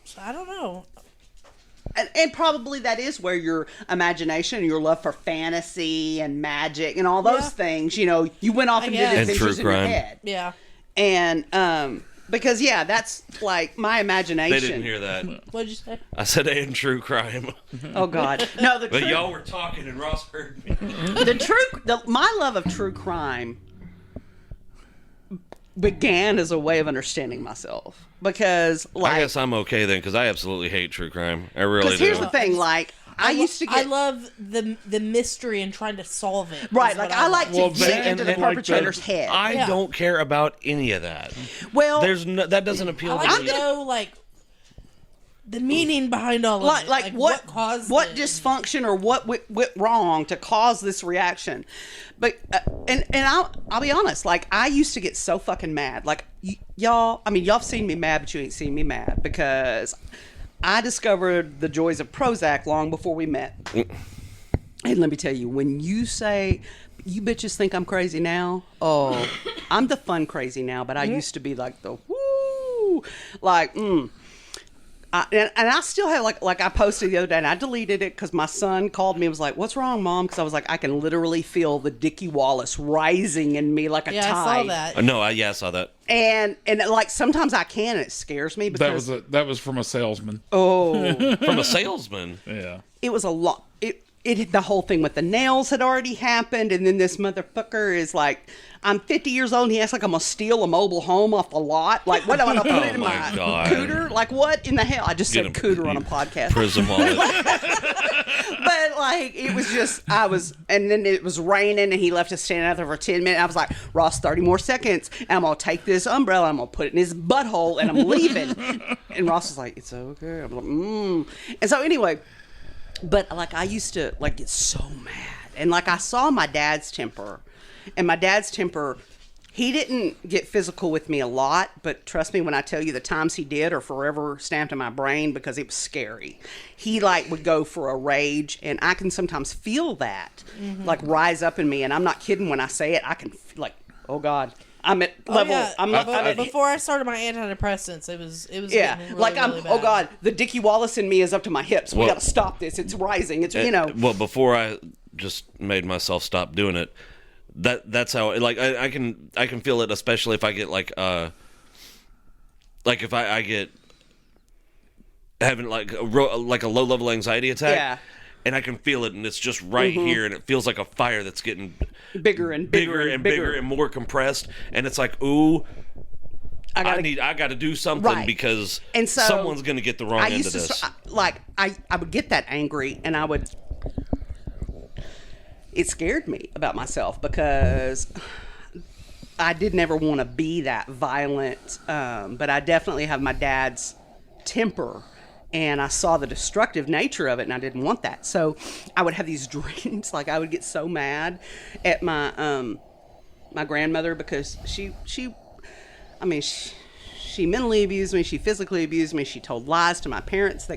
So I don't know. And probably that is where your imagination and your love for fantasy and magic and all those Yeah. things, you know, you went off and did guess. And adventures true in your crime. head. Yeah. And because yeah, that's like my imagination. They didn't hear that. What'd you say? I said and true crime. Oh God, no, the But true, y'all were talking and Ross heard me. my love of true crime began as a way of understanding myself because I like guess I'm okay then, because I absolutely hate true crime. I really because do. here's the thing, like I used to I get love the mystery and trying to solve it. right, is like what I like to Well, get that- into the and like perpetrator's head. I Yeah. don't care about any of that. well, There's no, that doesn't I appeal like to to me. know like the meaning behind all of it. like what caused what it. dysfunction or what went wrong to cause this reaction. But and I'll be honest, like I used to get so fucking mad. Like y'all, I mean y'all have seen me mad, but you ain't seen me mad because I discovered the joys of Prozac long before we met. And let me tell you, when you say you bitches think I'm crazy now, oh, I'm the fun crazy now, but I used to be like the woo, like and I still have like I posted the other day and I deleted it because my son called me and was like, "What's wrong, Mom?" Because I was like, I can literally feel the Dickie Wallace rising in me like a Yeah, tide. I saw that. No, I saw that. And like sometimes I can, and it scares me because That was from a salesman. From a salesman. Yeah. it was a lot. It the whole thing with the nails had already happened, and then this motherfucker is like, I'm 50 years old, and he acts like I'm gonna steal a mobile home off the lot. Like, what am I gonna put it in my my God. cooter? Like, what in the hell? I just Get said him- cooter on a podcast. Prism wallet. But like it was just and then it was raining and he left us standing out there for 10 minutes. I was like, Ross, 30 more seconds and I'm gonna take this umbrella, I'm gonna put it in his butthole and I'm leaving. And Ross was like, it's okay. I'm like, And so anyway, but like I used to like get so mad. And like I saw my dad's temper. And my dad's temper, he didn't get physical with me a lot, but trust me when I tell you the times he did are forever stamped in my brain because it was scary. He like would go for a rage, and I can sometimes feel that like rise up in me, and I'm not kidding when I say it. I can like, oh God, I'm at level. Yeah. I'm Before I started my antidepressants, it was yeah, getting really, like I'm. really Oh bad. God, the Dickie Wallace in me is up to my hips. We Well- got to stop this. It's rising. It's Well, before I just made myself stop doing it, that's how. Like I can feel it, especially if I get like if I get having like a low level anxiety attack. Yeah. And I can feel it, and it's just right here, and it feels like a fire that's getting bigger and bigger and bigger and more compressed. And it's like, ooh, I got to do something Right. because And so someone's going to get the wrong I end used of this. I would get that angry, and it scared me about myself because I did never want to be that violent, but I definitely have my dad's temper, and I saw the destructive nature of it, and I didn't want that. So I would have these dreams, like I would get so mad at my my grandmother because she mentally abused me, she physically abused me, she told lies to my parents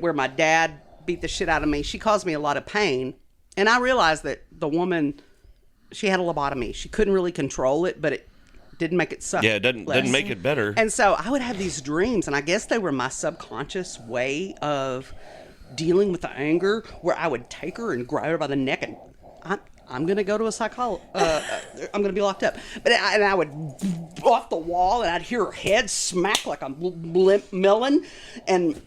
where my dad beat the shit out of me. She caused me a lot of pain, and I realized that the woman, she had a lobotomy. She couldn't really control it, but it didn't make it suck. Yeah, it doesn't make it better. And so I would have these dreams, and I guess they were my subconscious way of dealing with the anger, where I would take her and grab her by the neck, and I'm going to go to a psychologist. I'm going to be locked up. And I would off the wall, and I'd hear her head smack like a melon, and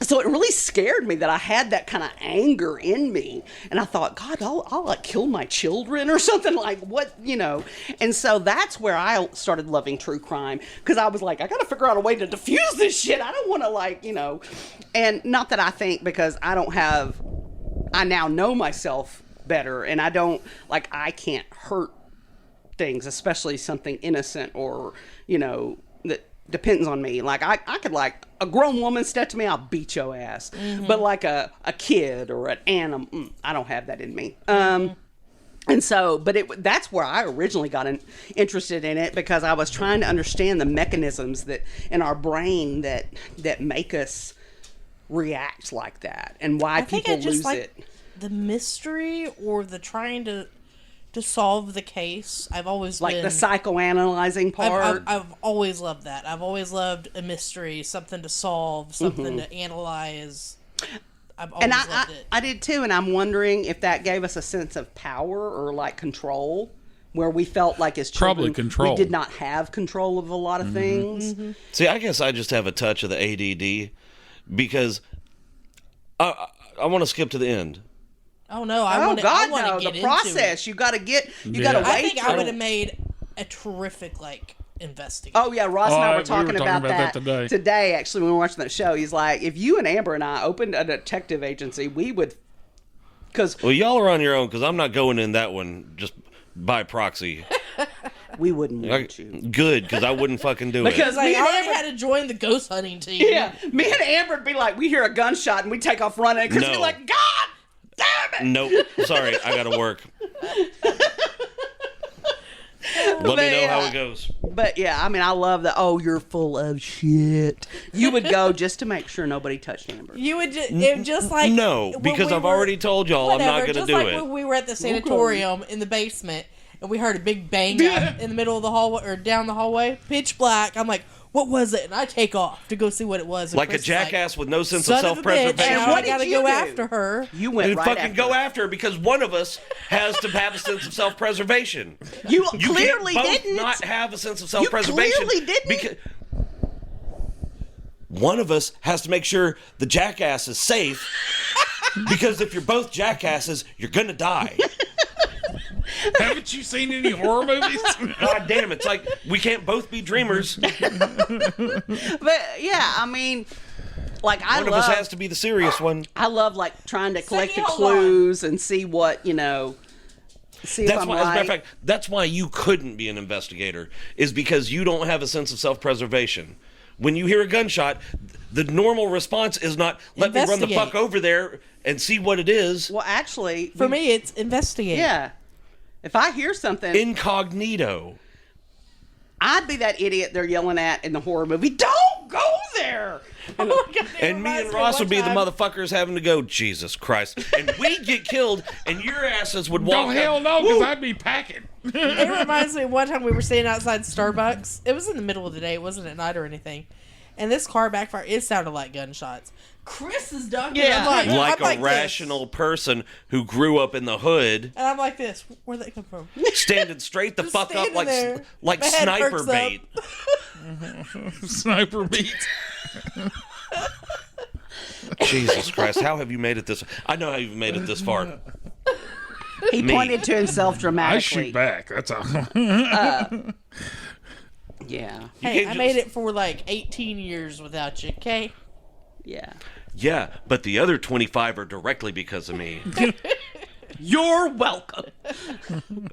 so it really scared me that I had that kind of anger in me. And I thought, God, I'll like kill my children or something, like what, And so that's where I started loving true crime, because I was like, I got to figure out a way to diffuse this shit. I don't want to and not that I think, because I now know myself better, and I can't hurt things, especially something innocent or, that depends on me. Like I could, like, a grown woman step to me, I'll beat your ass. But like a kid or an animal, I don't have that in me. And so, but that's where I originally got interested in it, because I was trying to understand the mechanisms that in our brain that make us react like that, and why people lose it. The mystery or the trying to solve the case. I've always like been, the psychoanalyzing part. I've always loved that. I've always loved a mystery, something to solve, something to analyze. I've always loved it. I did too, and I'm wondering if that gave us a sense of power or like control, where we felt like as children Probably control. we did not have control of a lot of things. See, I guess I just have a touch of the ADD, because I want to skip to the end. Oh no! I want to get the into process. it. You got to wait. I think I would have made a terrific investigator. Oh yeah, Ross and I were talking, we were about that today. Actually, when we were watching that show, he's like, if you and Amber and I opened a detective agency, we would. Well, y'all are on your own, because I'm not going in that one just by proxy. We wouldn't want you. Good, because I wouldn't fucking do Because it. I already had to join the ghost hunting team. Yeah, me and Amber would be like, we hear a gunshot and we take off running because we're like, God damn it! Nope. Sorry, I gotta work. Let me know how it goes. But yeah, I mean, I love that. Oh, you're full of shit. You would go just to make sure nobody touched Amber. You would just like No, when because we I've were- already told y'all I'm not whatever, gonna just do like it. when we were at the sanatorium in the basement and we heard a big bang out in the middle of the hallway or down the hallway, pitch black. I'm like, what was it? And I take off to go see what it was. And Like Chris a is like, jackass with no sense son of of a bitch, self-preservation. now what I did gotta you go do? after her. You went And right fucking after go her. after her, because one of us has to have a sense of self-preservation. You You clearly can't both didn't. not have a sense of self-preservation. clearly didn't. Because one of us has to make sure the jackass is safe. Because if you're both jackasses, you're gonna die. Haven't you seen any horror movies? God damn, it's like we can't both be dreamers. But yeah, I mean, like One of us has to be the serious one. I love like trying to collect the hold on. clues and see what see if That's I'm why, as a matter of right. fact, that's why you couldn't be an investigator, is because you don't have a sense of self-preservation. When you hear a gunshot, the normal response is not, let me run the Investigate. fuck over there and see what it is. Well, actually, For me, it's investigate. yeah. If I hear something, Incognito. I'd be that idiot they're yelling at in the horror movie. Don't go there. Oh my God, it And me reminds and of Ross one would be the time- motherfuckers having to go, Jesus Christ. And we'd get killed, and your asses would walk Oh, up. hell no, because Woo! I'd be packing. It reminds me of one time we were standing outside Starbucks. It was in the middle of the day. It wasn't at night or anything. And this car backfired. It sounded like gunshots. Chris is ducking. Yeah. Like I'm a rational person who grew up in the hood, And I'm like this. Where'd that come from? standing straight the Just fuck up standing like there. like My head sniper perks up. bait. Sniper beat. Jesus Christ, how have you made it this? I know how you've made it this far. He Me. pointed to himself I dramatically. shoot back. That's all. Yeah, Hey, can't I made just- it for like 18 years without you, okay? yeah. Yeah, but the other 25 are directly because of me. You're welcome.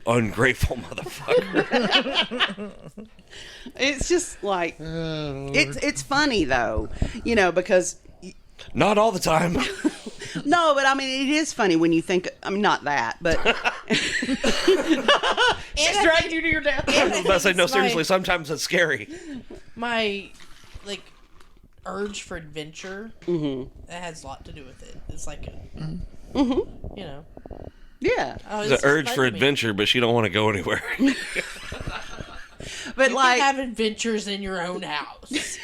Ungrateful motherfucker. It's just like it's funny though, you know, because Not all the time. no, but I mean it is funny when you think. I mean, not that, but she's dragged you to your death. I was about to say, no, It's seriously, my- sometimes it's scary. My, like, urge for adventure, that has a lot to do with it. It's like, you know. Yeah, Oh, The urge for adventure, but she don't want to go anywhere. but You like can have adventures in your own house.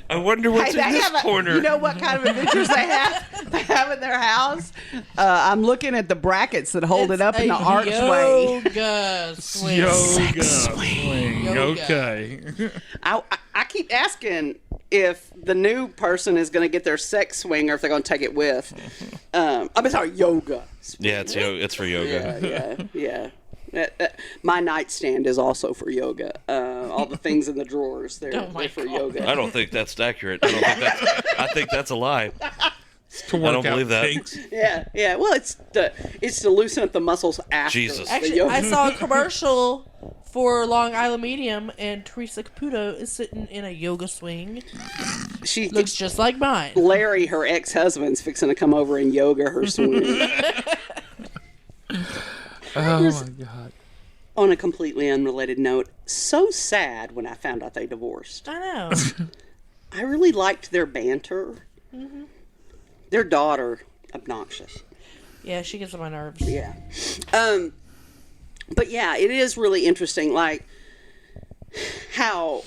I wonder what's Hey, in this corner. You know what kind of adventures they have? They have in their house. I'm looking at the brackets that hold it up in the archway. Yoga swing. Yoga swing. Yoga. Okay. I keep asking if the new person is going to get their sex swing or if they're going to take it with. I'm sorry, yoga. Yeah, it's for yoga. Yeah. My nightstand is also for yoga. All the things in the drawers, they're my for God. yoga. I don't think that's accurate. I think that's a lie. To work don't out believe that. kinks. Yeah. Well, it's to loosen up the muscles after. Jesus. the Actually, yoga. I saw a commercial for Long Island Medium, and Teresa Caputo is sitting in a yoga swing. She Looks just like mine. Larry, her ex-husband's fixing to come over and yoga her swing. Oh my god. On a completely unrelated note, so sad when I found out they divorced. I know. I really liked their banter. Their daughter, obnoxious. Yeah, she gets on my nerves. Yeah. But yeah, it is really interesting, like how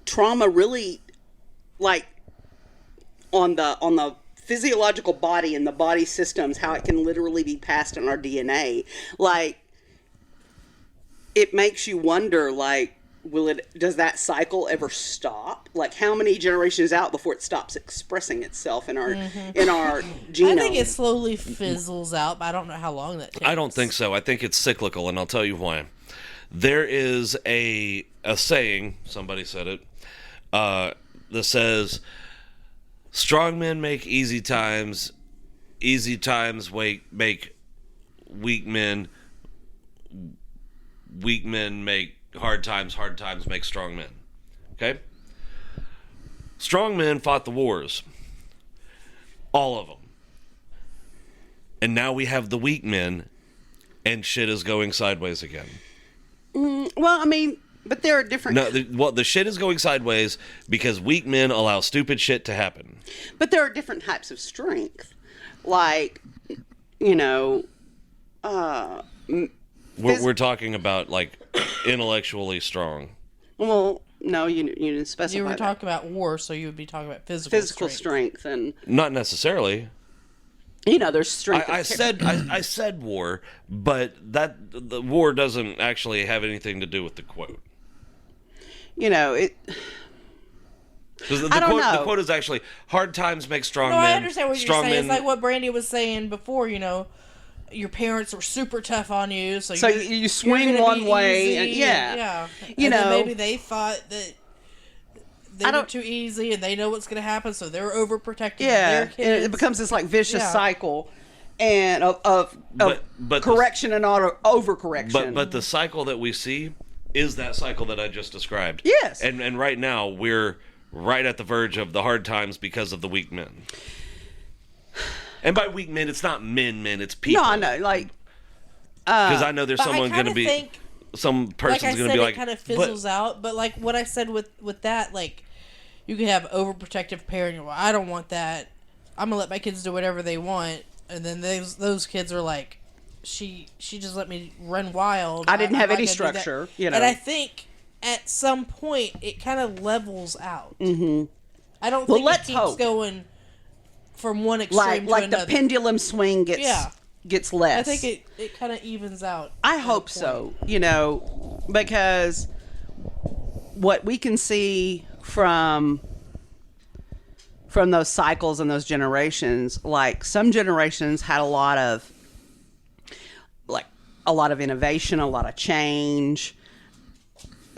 trauma really, like on the physiological body and the body systems, how it can literally be passed in our DNA. Like, it makes you wonder, like, does that cycle ever stop? Like, how many generations out before it stops expressing itself in our genome? I think it slowly fizzles out, but I don't know how long that takes. I don't think so. I think it's cyclical, and I'll tell you why. There is a saying, somebody said it, that says, strong men make easy times make weak men make hard times make strong men. Okay? Strong men fought the wars. All of them. And now we have the weak men, and shit is going sideways again. Well, I mean, but there are different. No, the shit is going sideways because weak men allow stupid shit to happen. But there are different types of strength. Like, you know, We're talking about, like, intellectually strong. well, no, you didn't specify You were that. talking about war, so you would be talking about physical Strength and, Not necessarily. you know, there's strength. I said war, but the war doesn't actually have anything to do with the quote. you know, it. 'Cause the I don't quote, know. The quote is actually, hard times make strong No, men. I understand what you're strong saying. men, It's like what Brandy was saying before, you know. Your parents were super tough on you, so So you're, you swing you're gonna one be way, easy, and yeah. yeah. You And then know. maybe they thought that they I were don't- too easy, and they know what's going to happen, so they're overprotecting Yeah, their and kids. it becomes this like vicious Yeah. cycle, and of But the- correction and overcorrection. But the cycle that we see is that cycle that I just described. Yes. And right now we're right at the verge of the hard times because of the weak men. And by weak men, it's not men, it's people. no, I know, like Because I know there's But I someone going to kinda be think some like person's I going to said, be it like, kind of "But- fizzles out. But like what I said with that, like you could have overprotective parenting. Well, I don't want that. I'm gonna let my kids do whatever they want, and then those kids are like, she just let me run wild. I didn't I'm have not any gonna do that." structure, you know. And I think at some point it kind of levels out. Mm-hmm. I don't think let's it keeps hope. going from one extreme to like another. the pendulum swing gets less. I think it kind of evens out. I hope so, you know, because what we can see from those cycles and those generations, like some generations had a lot of innovation, a lot of change.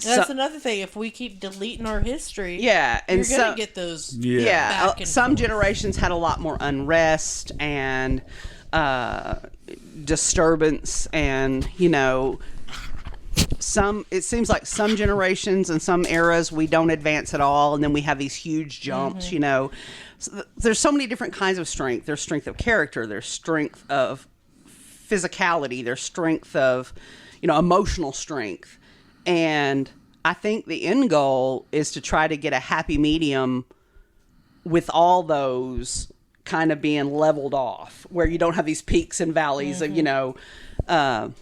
That's another thing. If we keep deleting our history, Yeah, and you're gonna so- get those. Yeah, back and some forth. generations had a lot more unrest and disturbance, and you know, it seems like some generations and some eras we don't advance at all, and then we have these huge jumps. You know, there's so many different kinds of strength. There's strength of character. There's strength of physicality. There's strength of, you know, emotional strength. And I think the end goal is to try to get a happy medium with all those kind of being leveled off, where you don't have these peaks and valleys of, you know, and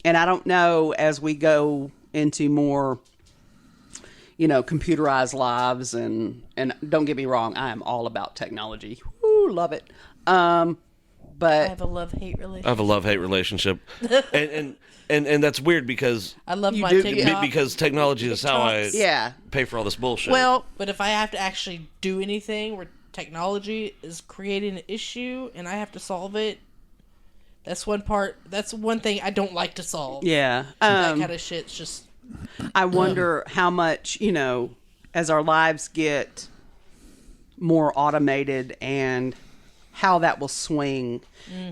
I don't know, as we go into more, you know, computerized lives, and don't get me wrong, I am all about technology. Woo, love it. I But have a love-hate relationship. I have a love-hate relationship. and that's weird because I love You my do- TikTok. because technology is how I yeah, pay for all this bullshit. well, But if I have to actually do anything where technology is creating an issue and I have to solve it, that's one thing I don't like to solve. yeah. That kind of shit's just. I wonder how much, you know, as our lives get more automated, and how that will swing.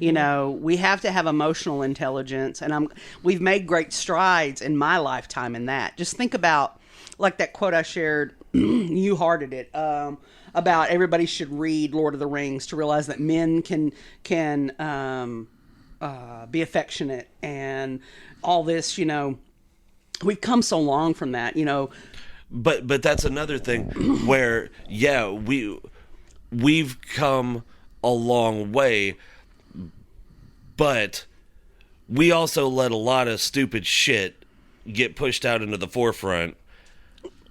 You know, we have to have emotional intelligence, and we've made great strides in my lifetime in that. Just think about, like that quote I shared, you hearted it, about everybody should read Lord of the Rings to realize that men can be affectionate and all this, you know. We've come so long from that, you know. But that's another thing where, yeah, we've come a long way, but we also let a lot of stupid shit get pushed out into the forefront,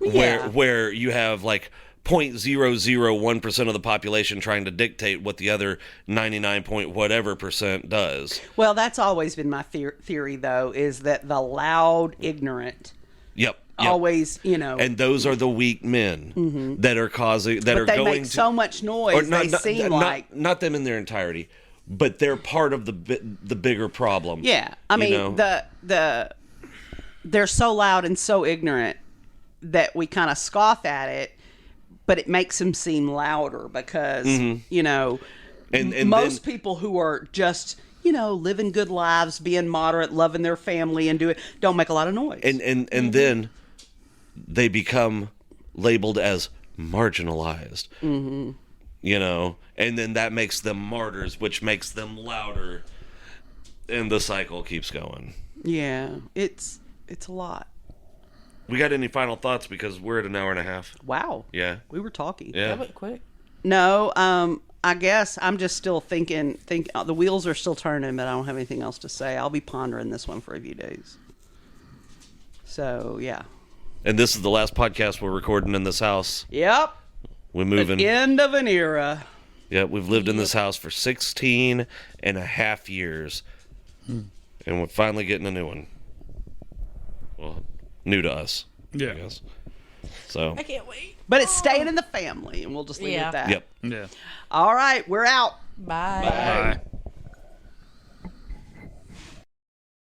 Yeah. where you have like 0.001% of the population trying to dictate what the other 99 point whatever percent does. Well, that's always been my theory, though, is that the loud, ignorant, Yep. always, you know, And those are the weak men that are causing that but are they going make to, so much noise. They seem like, not them in their entirety, but they're part of the bigger problem. yeah. I you mean, know? they're so loud and so ignorant that we kind of scoff at it, but it makes them seem louder because, you know, and most then, people who are just, you know, living good lives, being moderate, loving their family, and don't make a lot of noise. and then they become labeled as marginalized. You know, and then that makes them martyrs, which makes them louder, and the cycle keeps going. yeah, it's a lot. We got any final thoughts, because we're at an hour and a half? Wow. Yeah. We were talking. Yeah. That went quick. No, I guess I'm just still thinking the wheels are still turning, but I don't have anything else to say. I'll be pondering this one for a few days. So, yeah. And this is the last podcast we're recording in this house. Yep. We're moving. End of an era. Yeah, we've lived in this house for 16 and a half years. And we're finally getting a new one. Well, new to us. Yeah. I guess. So, I can't wait. But it's staying in the family, and we'll just leave it Yeah. at that. yep. Yeah. All right, we're out. Bye. Bye.